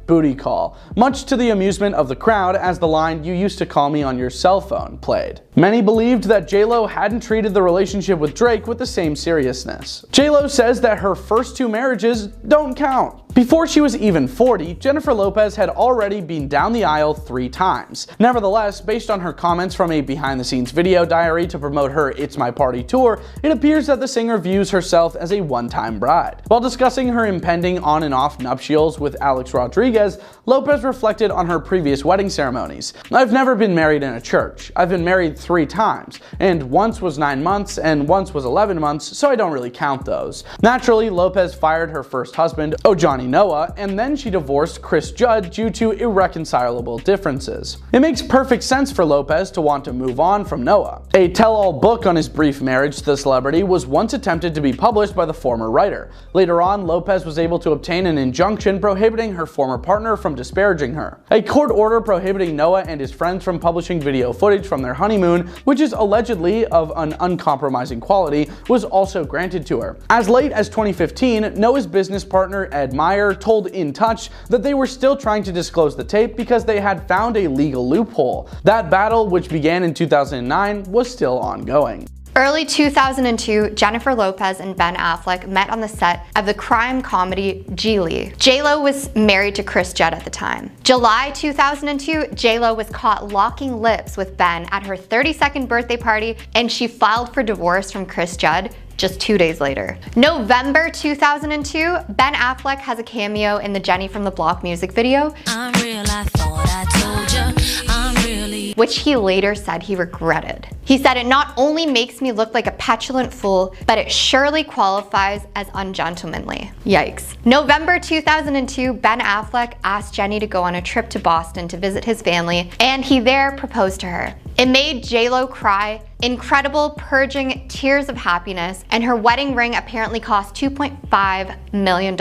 booty call, much to the amusement of the crowd as the line "You used to call me on your cell phone" played. Many believed that J-Lo hadn't treated the relationship with Drake with the same seriousness. J-Lo says that her first two marriages don't count. Before she was even 40, Jennifer Lopez had already been down the aisle 3 times. Nevertheless, based on her comments from a behind-the-scenes video diary to promote her It's My Party tour, it appears that the singer views herself as a one-time bride. While discussing her impending on and off nuptials with Alex Rodriguez, Lopez reflected on her previous wedding ceremonies. "I've never been married in a church. I've been married 3 times, and once was 9 months and once was 11 months, so I don't really count those." Naturally, Lopez fired her first husband, Johnny Noah, and then she divorced Kris Judd due to irreconcilable differences. It makes perfect sense for Lopez to want to move on from Noah. A tell-all book on his brief marriage to the celebrity was once attempted to be published by the former writer. Later on, Lopez was able to obtain an injunction prohibiting her former partner from disparaging her. A court order prohibiting Noah and his friends from publishing video footage from their honeymoon, which is allegedly of an uncompromising quality, was also granted to her. As late as 2015, Noah's business partner Ed Meyer told In Touch that they were still trying to disclose the tape because they had found a legal loophole. That battle, which began in 2009, was still ongoing. Early 2002, Jennifer Lopez and Ben Affleck met on the set of the crime comedy Geely. J-Lo was married to Kris Judd at the time. July 2002, J-Lo was caught locking lips with Ben at her 32nd birthday party, and she filed for divorce from Kris Judd just 2 days later. November 2002, Ben Affleck has a cameo in the Jenny from the Block music video, which he later said he regretted. He said, "It not only makes me look like a petulant fool, but it surely qualifies as ungentlemanly." Yikes. November 2002, Ben Affleck asked Jenny to go on a trip to Boston to visit his family, and he there proposed to her. It made J-Lo cry, incredible purging tears of happiness, and her wedding ring apparently cost $2.5 million.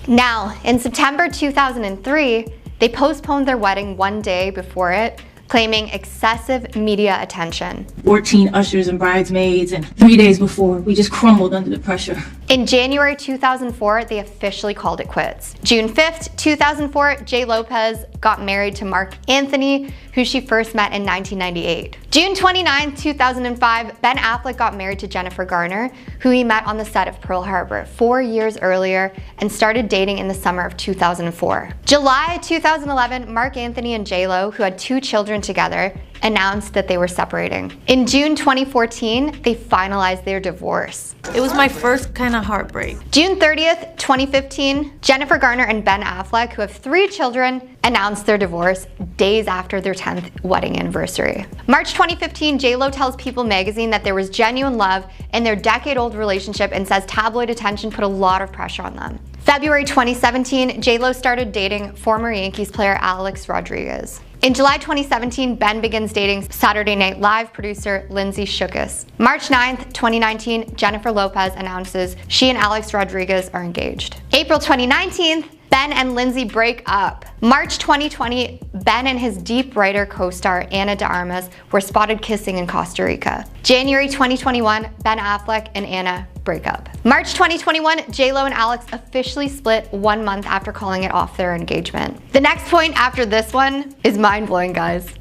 Now, in September 2003, they postponed their wedding 1 day before it, claiming excessive media attention. 14 ushers and bridesmaids, and 3 days before, we just crumbled under the pressure. In January 2004, they officially called it quits. June 5th, 2004, J. Lopez got married to Mark Anthony, who she first met in 1998. June 29, 2005, Ben Affleck got married to Jennifer Garner, who he met on the set of Pearl Harbor 4 years earlier and started dating in the summer of 2004. July 2011, Mark Anthony and J-Lo, who had 2 children together, announced that they were separating. In June 2014, they finalized their divorce. It was my first kind of heartbreak. June 30th, 2015, Jennifer Garner and Ben Affleck, who have 3 children, announced their divorce days after their 10th wedding anniversary. March 2015, J-Lo tells People magazine that there was genuine love in their decade-old relationship and says tabloid attention put a lot of pressure on them. February 2017, J-Lo started dating former Yankees player Alex Rodriguez. In July 2017, Ben begins dating Saturday Night Live producer Lindsay Shookus. March 9th, 2019, Jennifer Lopez announces she and Alex Rodriguez are engaged. April 2019, Ben and Lindsay break up. March 2020, Ben and his Deep writer co-star Ana de Armas were spotted kissing in Costa Rica. January 2021, Ben Affleck and Ana breakup. March 2021, J-Lo and Alex officially split 1 month after calling it off their engagement. The next point after this one is mind-blowing, guys.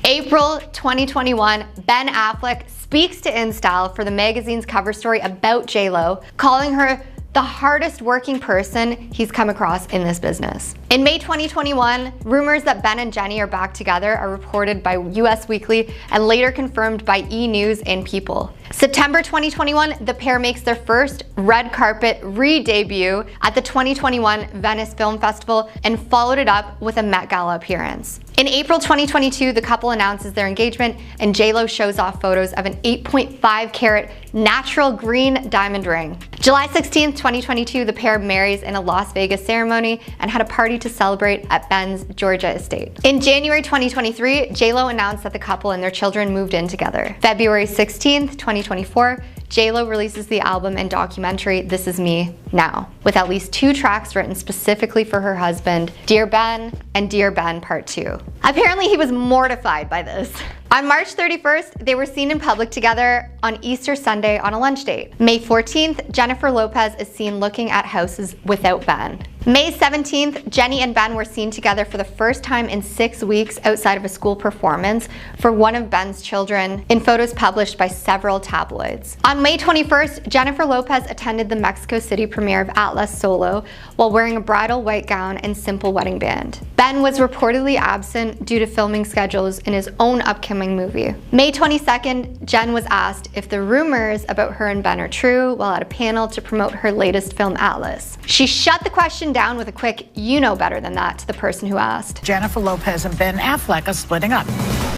April 2021, Ben Affleck speaks to InStyle for the magazine's cover story about J-Lo, calling her the hardest working person he's come across in this business. In May 2021, rumors that Ben and Jenny are back together are reported by US Weekly and later confirmed by E! News and People. September 2021, the pair makes their first red carpet re-debut at the 2021 Venice Film Festival and followed it up with a Met Gala appearance. In April 2022, the couple announces their engagement and J-Lo shows off photos of an 8.5 carat natural green diamond ring. July 16th, 2022, the pair marries in a Las Vegas ceremony and had a party to celebrate at Ben's Georgia estate. In January 2023, J-Lo announced that the couple and their children moved in together. February 16th, 2024, J-Lo releases the album and documentary This Is Me Now, with at least 2 tracks written specifically for her husband, Dear Ben and Dear Ben Part 2. Apparently he was mortified by this. On March 31st, they were seen in public together on Easter Sunday on a lunch date. May 14th, Jennifer Lopez is seen looking at houses without Ben. May 17th, Jenny and Ben were seen together for the first time in 6 weeks outside of a school performance for one of Ben's children in photos published by several tabloids. On May 21st, Jennifer Lopez attended the Mexico City premiere of Atlas Solo while wearing a bridal white gown and simple wedding band. Ben was reportedly absent due to filming schedules in his own upcoming movie. May 22nd, Jen was asked if the rumors about her and Ben are true while at a panel to promote her latest film Atlas. She shut the question down with a quick, "You know better than that," to the person who asked. Jennifer Lopez and Ben Affleck are splitting up.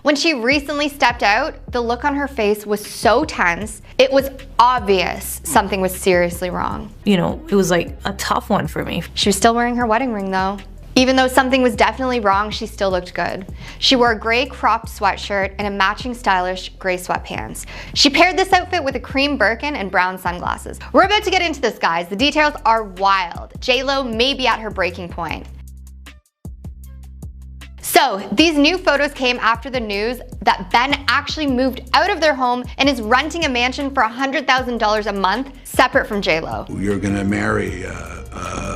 When she recently stepped out, the look on her face was so tense, it was obvious something was seriously wrong. You know, it was like a tough one for me. She was still wearing her wedding ring though. Even though something was definitely wrong, she still looked good. She wore a gray cropped sweatshirt and a matching stylish gray sweatpants. She paired this outfit with a cream Birkin and brown sunglasses. We're about to get into this, guys. The details are wild. J-Lo may be at her breaking point. So, these new photos came after the news that Ben actually moved out of their home and is renting a mansion for $100,000 a month, separate from J-Lo. You're gonna marry a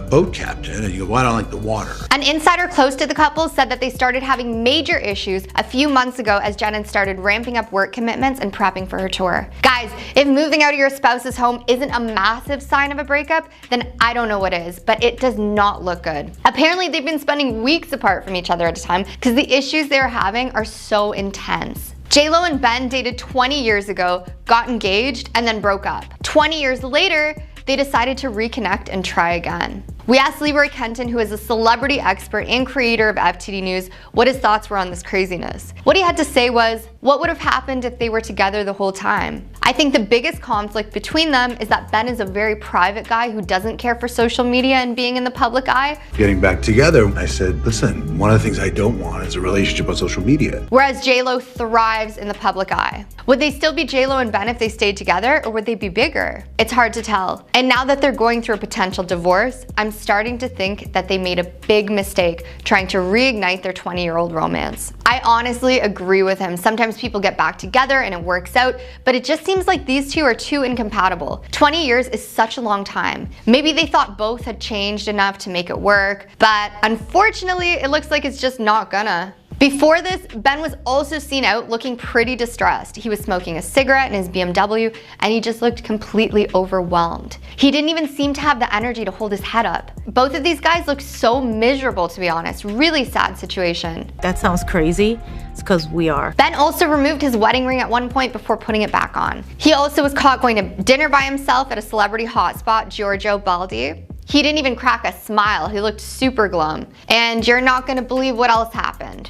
boat captain, and you go, well, I don't like the water. An insider close to the couple said that they started having major issues a few months ago as Jen started ramping up work commitments and prepping for her tour. Guys, if moving out of your spouse's home isn't a massive sign of a breakup, then I don't know what is, but it does not look good. Apparently, they've been spending weeks apart from each other at a time because the issues they're having are so intense. J-Lo and Ben dated 20 years ago, got engaged, and then broke up. 20 years later, they decided to reconnect and try again. We asked Leroy Kenton, who is a celebrity expert and creator of FTD News, what his thoughts were on this craziness. What he had to say was, what would have happened if they were together the whole time? I think the biggest conflict between them is that Ben is a very private guy who doesn't care for social media and being in the public eye. Getting back together, I said, listen, one of the things I don't want is a relationship on social media. Whereas J-Lo thrives in the public eye. Would they still be J-Lo and Ben if they stayed together, or would they be bigger? It's hard to tell. And now that they're going through a potential divorce, I'm starting to think that they made a big mistake trying to reignite their 20-year-old romance. I honestly agree with him. Sometimes people get back together and it works out, but it just seems like these two are too incompatible. 20 years is such a long time. Maybe they thought both had changed enough to make it work, but unfortunately, it looks like it's just not gonna. Before this, Ben was also seen out looking pretty distressed. He was smoking a cigarette in his BMW and he just looked completely overwhelmed. He didn't even seem to have the energy to hold his head up. Both of these guys looked so miserable, to be honest. Really sad situation. That sounds crazy. It's because we are. Ben also removed his wedding ring at one point before putting it back on. He also was caught going to dinner by himself at a celebrity hotspot, Giorgio Baldi. He didn't even crack a smile. He looked super glum. And you're not gonna believe what else happened.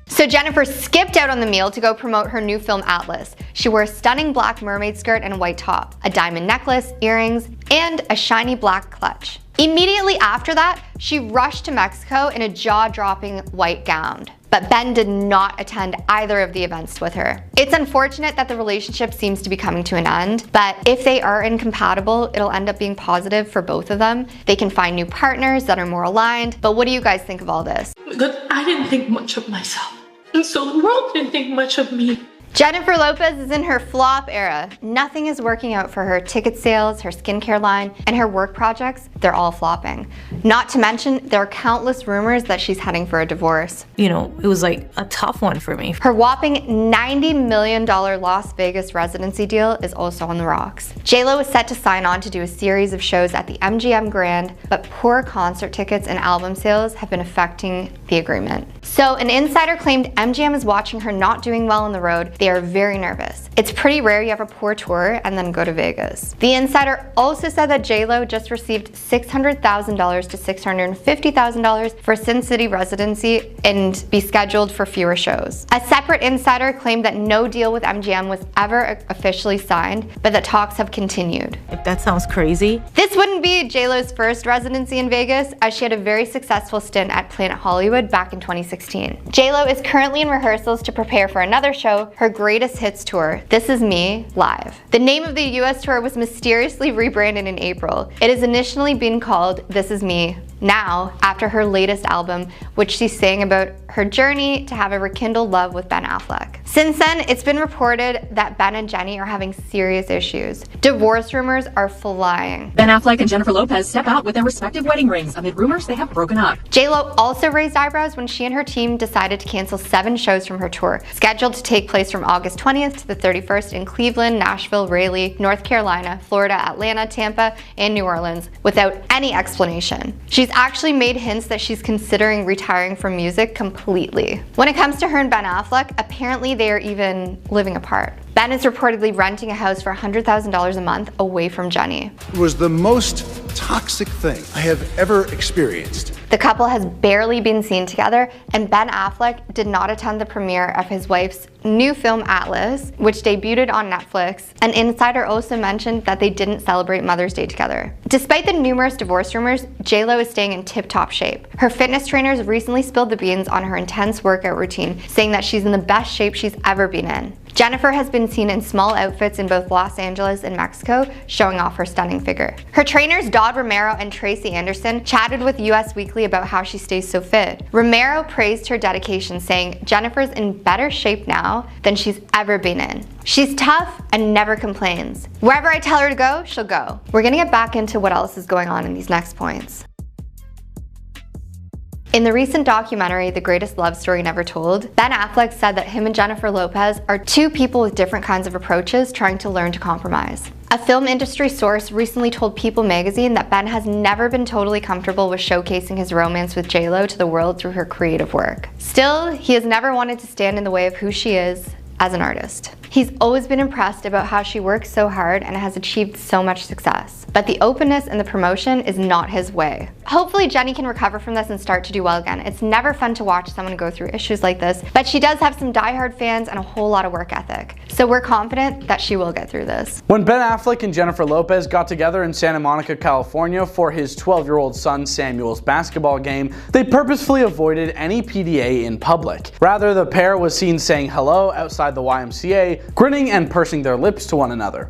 So Jennifer skipped out on the meal to go promote her new film Atlas. She wore a stunning black mermaid skirt and a white top, a diamond necklace, earrings, and a shiny black clutch. Immediately after that, she rushed to Mexico in a jaw-dropping white gown. But Ben did not attend either of the events with her. It's unfortunate that the relationship seems to be coming to an end, but if they are incompatible, it'll end up being positive for both of them. They can find new partners that are more aligned. But what do you guys think of all this? Because I didn't think much of myself, and so the world didn't think much of me. Jennifer Lopez is in her flop era. Nothing is working out for her. Ticket sales, her skincare line, and her work projects, they're all flopping. Not to mention, there are countless rumors that she's heading for a divorce. You know, it was like a tough one for me. Her whopping $90 million Las Vegas residency deal is also on the rocks. J-Lo is set to sign on to do a series of shows at the MGM Grand, but poor concert tickets and album sales have been affecting the agreement. So an insider claimed MGM is watching her not doing well on the road. They are very nervous. It's pretty rare you have a poor tour and then go to Vegas. The insider also said that J-Lo just received $600,000 to $650,000 for Sin City residency and be scheduled for fewer shows. A separate insider claimed that no deal with MGM was ever officially signed, but that talks have continued. If that sounds crazy. This wouldn't be J-Lo's first residency in Vegas, as she had a very successful stint at Planet Hollywood back in 2016. J-Lo is currently in rehearsals to prepare for another show, her Greatest Hits Tour, This Is Me Live. The name of the US tour was mysteriously rebranded in April. It has initially been called This Is Me Now, after her latest album, which she sang about her journey to have a rekindled love with Ben Affleck. Since then, it's been reported that Ben and Jenny are having serious issues. Divorce rumors are flying. Ben Affleck and Jennifer Lopez step out with their respective wedding rings amid rumors they have broken up. J-Lo also raised eyebrows when she and her team decided to cancel 7 shows from her tour, scheduled to take place from August 20th to the 31st in Cleveland, Nashville, Raleigh, North Carolina, Florida, Atlanta, Tampa, and New Orleans, without any explanation. She's actually made hints that she's considering retiring from music completely. When it comes to her and Ben Affleck, apparently they are even living apart. Ben is reportedly renting a house for $100,000 a month away from Jenny. It was the most toxic thing I have ever experienced. The couple has barely been seen together, and Ben Affleck did not attend the premiere of his wife's new film Atlas, which debuted on Netflix. An insider also mentioned that they didn't celebrate Mother's Day together. Despite the numerous divorce rumors, J-Lo is staying in tip-top shape. Her fitness trainers recently spilled the beans on her intense workout routine, saying that she's in the best shape she's ever been in. Jennifer has been seen in small outfits in both Los Angeles and Mexico, showing off her stunning figure. Her trainers Dodd Romero and Tracy Anderson chatted with US Weekly about how she stays so fit. Romero praised her dedication, saying Jennifer's in better shape now than she's ever been in. She's tough and never complains. Wherever I tell her to go, she'll go. We're gonna get back into what else is going on in these next points. In the recent documentary, The Greatest Love Story Never Told, Ben Affleck said that him and Jennifer Lopez are two people with different kinds of approaches trying to learn to compromise. A film industry source recently told People magazine that Ben has never been totally comfortable with showcasing his romance with J-Lo to the world through her creative work. Still, he has never wanted to stand in the way of who she is as an artist. He's always been impressed about how she works so hard and has achieved so much success. But the openness and the promotion is not his way. Hopefully Jenny can recover from this and start to do well again. It's never fun to watch someone go through issues like this, but she does have some diehard fans and a whole lot of work ethic. So we're confident that she will get through this. When Ben Affleck and Jennifer Lopez got together in Santa Monica, California for his 12-year-old son Samuel's basketball game, they purposefully avoided any PDA in public. Rather, the pair was seen saying hello outside the YMCA, grinning and pursing their lips to one another.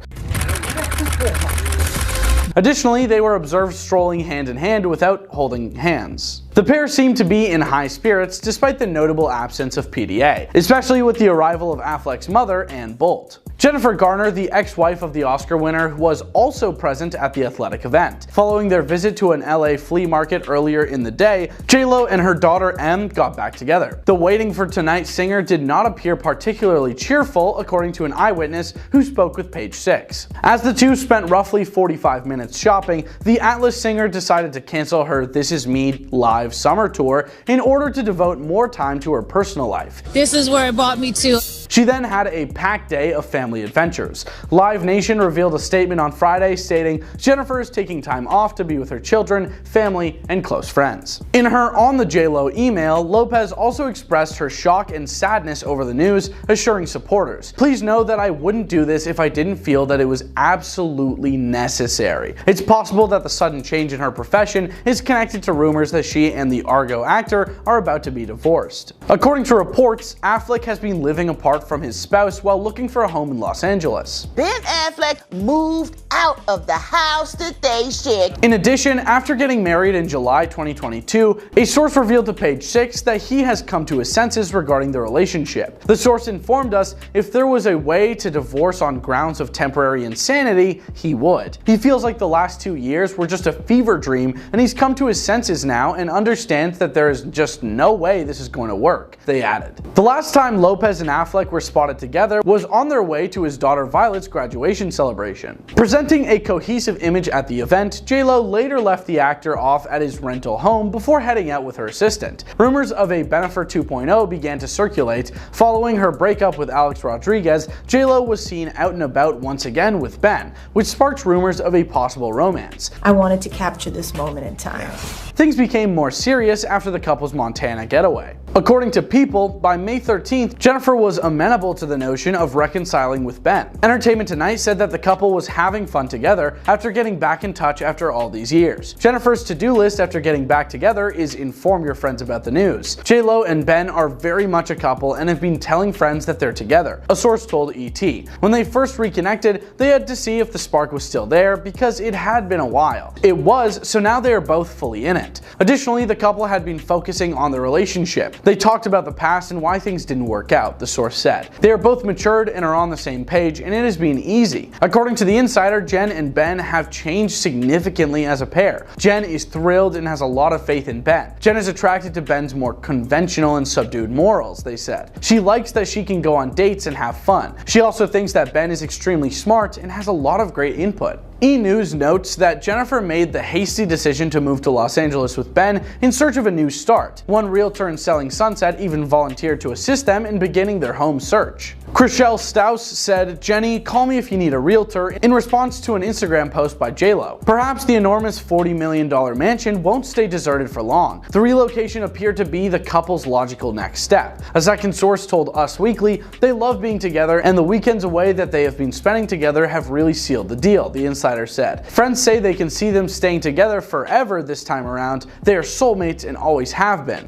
Additionally, they were observed strolling hand in hand without holding hands. The pair seemed to be in high spirits despite the notable absence of PDA, especially with the arrival of Affleck's mother, Ann Bolt. Jennifer Garner, the ex-wife of the Oscar winner, was also present at the athletic event. Following their visit to an LA flea market earlier in the day, J-Lo and her daughter Em got back together. The Waiting for Tonight singer did not appear particularly cheerful, according to an eyewitness who spoke with Page 6. As the two spent roughly 45 minutes shopping, the Atlas singer decided to cancel her This Is Me live summer tour in order to devote more time to her personal life. This is where it brought me to. She then had a packed day of family adventures. Live Nation revealed a statement on Friday stating Jennifer is taking time off to be with her children, family, and close friends. In her On the J-Lo email, Lopez also expressed her shock and sadness over the news, assuring supporters, "Please know that I wouldn't do this if I didn't feel that it was absolutely necessary. It's possible that the sudden change in her profession is connected to rumors that she and the Argo actor are about to be divorced." According to reports, Affleck has been living apart out from his spouse while looking for a home in Los Angeles. Ben Affleck moved out of the house that they shared. In addition, after getting married in July 2022, a source revealed to Page 6 that he has come to his senses regarding the relationship. The source informed us if there was a way to divorce on grounds of temporary insanity, he would. He feels like the last 2 years were just a fever dream, and he's come to his senses now and understands that there is just no way this is going to work, they added. The last time Lopez and Affleck were spotted together was on their way to his daughter Violet's graduation celebration. Presenting a cohesive image at the event, J-Lo later left the actor off at his rental home before heading out with her assistant. Rumors of a Benfer 2.0 began to circulate. Following her breakup with Alex Rodriguez, J-Lo was seen out and about once again with Ben, which sparked rumors of a possible romance. I wanted to capture this moment in time. Things became more serious after the couple's Montana getaway. According to People, by May 13th, Jennifer was amenable to the notion of reconciling with Ben. Entertainment Tonight said that the couple was having fun together after getting back in touch after all these years. Jennifer's to-do list after getting back together is inform your friends about the news. J-Lo and Ben are very much a couple and have been telling friends that they're together, a source told ET. When they first reconnected, they had to see if the spark was still there because it had been a while. It was, so now they are both fully in it. Additionally, the couple had been focusing on the relationship. They talked about the past and why things didn't work out, the source said. They are both matured and are on the same page, and it has been easy. According to The Insider, Jen and Ben have changed significantly as a pair. Jen is thrilled and has a lot of faith in Ben. Jen is attracted to Ben's more conventional and subdued morals, they said. She likes that she can go on dates and have fun. She also thinks that Ben is extremely smart and has a lot of great input. E! News notes that Jennifer made the hasty decision to move to Los Angeles with Ben in search of a new start. One realtor in Selling Sunset even volunteered to assist them in beginning their home search. Chriselle Staus said, "Jenny, call me if you need a realtor," in response to an Instagram post by J-Lo. Perhaps the enormous $40 million mansion won't stay deserted for long. The relocation appeared to be the couple's logical next step. A second source told Us Weekly they love being together and the weekends away that they have been spending together have really sealed the deal, the Insider said. Friends say they can see them staying together forever this time around. They are soulmates and always have been.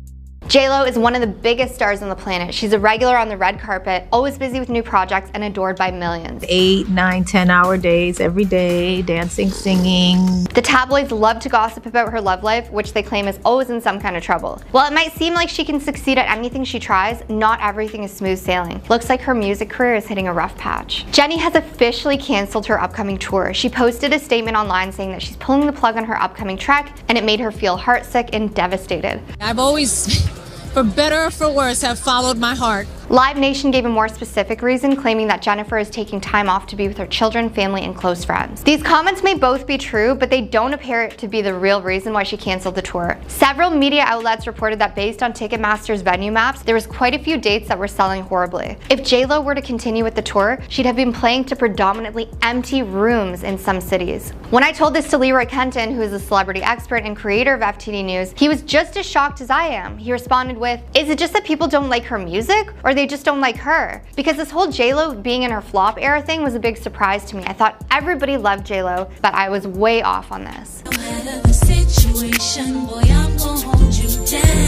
J-Lo is one of the biggest stars on the planet. She's a regular on the red carpet, always busy with new projects, and adored by millions. 8, 9, 10-hour days every day, dancing, singing. The tabloids love to gossip about her love life, which they claim is always in some kind of trouble. While it might seem like she can succeed at anything she tries, not everything is smooth sailing. Looks like her music career is hitting a rough patch. Jenny has officially canceled her upcoming tour. She posted a statement online saying that she's pulling the plug on her upcoming trek, and it made her feel heartsick and devastated. I've always, for better or for worse, have followed my heart. Live Nation gave a more specific reason, claiming that Jennifer is taking time off to be with her children, family, and close friends. These comments may both be true, but they don't appear to be the real reason why she canceled the tour. Several media outlets reported that based on Ticketmaster's venue maps, there was quite a few dates that were selling horribly. If J-Lo were to continue with the tour, she'd have been playing to predominantly empty rooms in some cities. When I told this to Leroy Kenton, who is a celebrity expert and creator of FTD News, he was just as shocked as I am. He responded with, "Is it just that people don't like her music, or they just don't like her?" Because this whole J-Lo being in her flop era thing was a big surprise to me. I thought everybody loved J-Lo, but I was way off on this.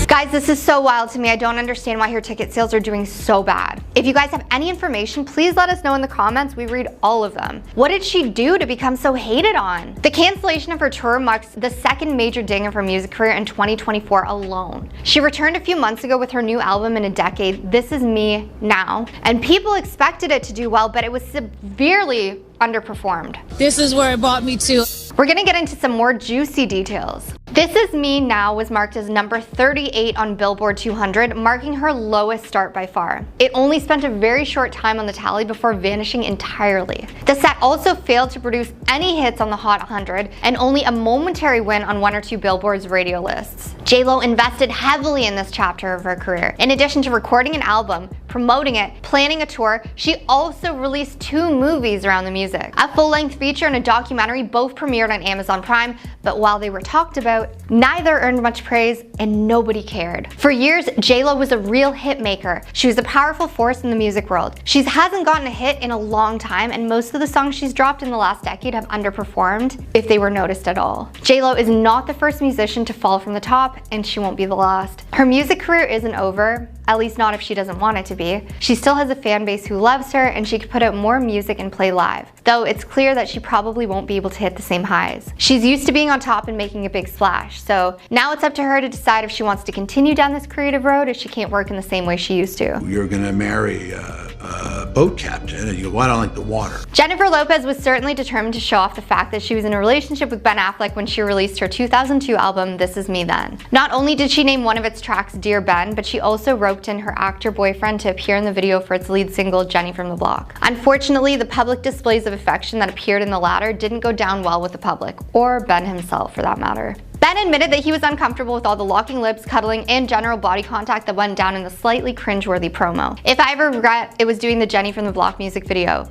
Guys, this is so wild to me. I don't understand why her ticket sales are doing so bad. If you guys have any information, please let us know in the comments. We read all of them. What did she do to become so hated on? The cancellation of her tour marks the second major ding of her music career in 2024 alone. She returned a few months ago with her new album in a decade, This Is Me Now, and people expected it to do well, but it was severely underperformed. This is where it brought me to. We're gonna get into some more juicy details. This Is Me Now was marked as number 38 on Billboard 200, marking her lowest start by far. It only spent a very short time on the tally before vanishing entirely. The set also failed to produce any hits on the Hot 100 and only a momentary win on one or two Billboard's radio lists. J-Lo invested heavily in this chapter of her career. In addition to recording an album, promoting it, planning a tour, she also released 2 movies around the music. A full-length feature and a documentary both premiered on Amazon Prime, but while they were talked about, neither earned much praise and nobody cared. For years, J-Lo was a real hit maker. She was a powerful force in the music world. She hasn't gotten a hit in a long time, and most of the songs she's dropped in the last decade have underperformed, if they were noticed at all. J-Lo is not the first musician to fall from the top, and she won't be the last. Her music career isn't over, at least not if she doesn't want it to be. be. She still has a fan base who loves her, and she could put out more music and play live, though it's clear that she probably won't be able to hit the same highs. She's used to being on top and making a big splash, so now it's up to her to decide if she wants to continue down this creative road if she can't work in the same way she used to. You're gonna marry a boat captain, and you go, well, I don't like the water. Jennifer Lopez was certainly determined to show off the fact that she was in a relationship with Ben Affleck when she released her 2002 album, This Is Me Then. Not only did she name one of its tracks Dear Ben, but she also roped in her actor boyfriend to appear in the video for its lead single, Jenny from the Block. Unfortunately, the public displays of affection that appeared in the latter didn't go down well with the public, or Ben himself for that matter. Ben admitted that he was uncomfortable with all the locking lips, cuddling, and general body contact that went down in the slightly cringeworthy promo. If I ever regret, it was doing the Jenny from the Block music video.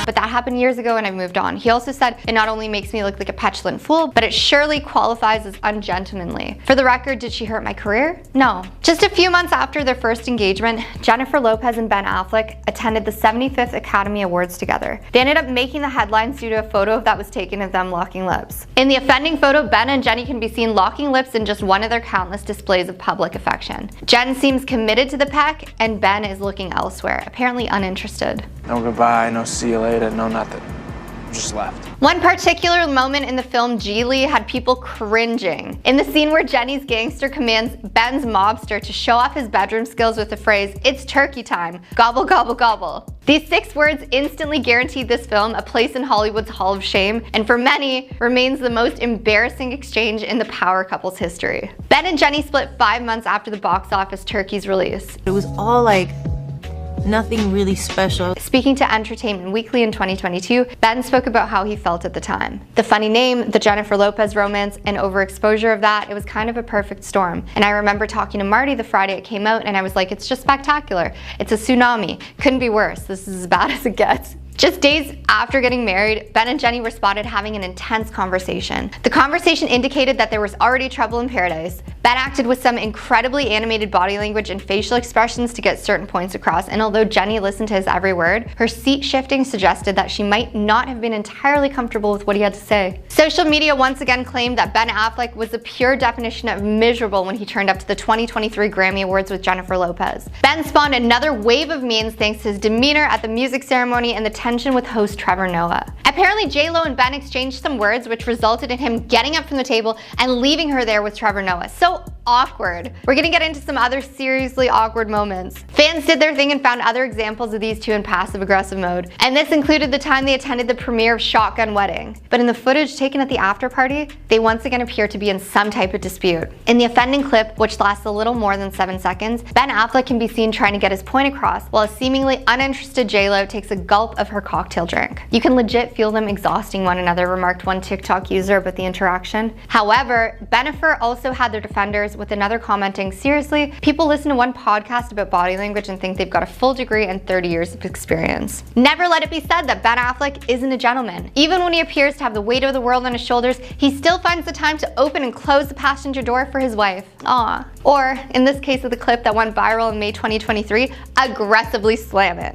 But that happened years ago and I've moved on. He also said, it not only makes me look like a petulant fool, but it surely qualifies as ungentlemanly. For the record, did she hurt my career? No. Just a few months after their first engagement, Jennifer Lopez and Ben Affleck attended the 75th Academy Awards together. They ended up making the headlines due to a photo that was taken of them locking lips. In the offending photo, Ben and Jenny can be seen locking lips in just one of their countless displays of public affection. Jen seems committed to the peck, and Ben is looking elsewhere, apparently uninterested. No goodbye, no see you later, no nothing. Just left. One particular moment in the film Geely had people cringing. In the scene where Jenny's gangster commands Ben's mobster to show off his bedroom skills with the phrase, "It's turkey time, gobble gobble gobble." These 6 words instantly guaranteed this film a place in Hollywood's Hall of Shame, and for many, remains the most embarrassing exchange in the power couple's history. Ben and Jenny split 5 months after the box office Turkey's release. It was all like nothing really special. Speaking to Entertainment Weekly in 2022, Ben spoke about how he felt at the time. The funny name, the Jennifer Lopez romance, and overexposure of that, it was kind of a perfect storm. And I remember talking to Marty the Friday it came out, and I was like, it's just spectacular. It's a tsunami. Couldn't be worse. This is as bad as it gets. Just days after getting married, Ben and Jenny were spotted having an intense conversation. The conversation indicated that there was already trouble in paradise. Ben acted with some incredibly animated body language and facial expressions to get certain points across, and although Jenny listened to his every word, her seat shifting suggested that she might not have been entirely comfortable with what he had to say. Social media once again claimed that Ben Affleck was the pure definition of miserable when he turned up to the 2023 Grammy Awards with Jennifer Lopez. Ben spawned another wave of memes thanks to his demeanor at the music ceremony and the tension with host Trevor Noah. Apparently J-Lo and Ben exchanged some words which resulted in him getting up from the table and leaving her there with Trevor Noah. So awkward. We're gonna get into some other seriously awkward moments. Fans did their thing and found other examples of these two in passive aggressive mode. And this included the time they attended the premiere of Shotgun Wedding. But in the footage taken at the after party, they once again appear to be in some type of dispute. In the offending clip, which lasts a little more than 7 seconds, Ben Affleck can be seen trying to get his point across while a seemingly uninterested J-Lo takes a gulp of her cocktail drink. You can legit feel them exhausting one another, remarked one TikTok user about the interaction. However, Benfer also had their defenders, with another commenting, seriously, people listen to one podcast about body language and think they've got a full degree and 30 years of experience. Never let it be said that Ben Affleck isn't a gentleman. Even when he appears to have the weight of the world on his shoulders, he still finds the time to open and close the passenger door for his wife. Aww. Or, in this case of the clip that went viral in May 2023, aggressively slam it.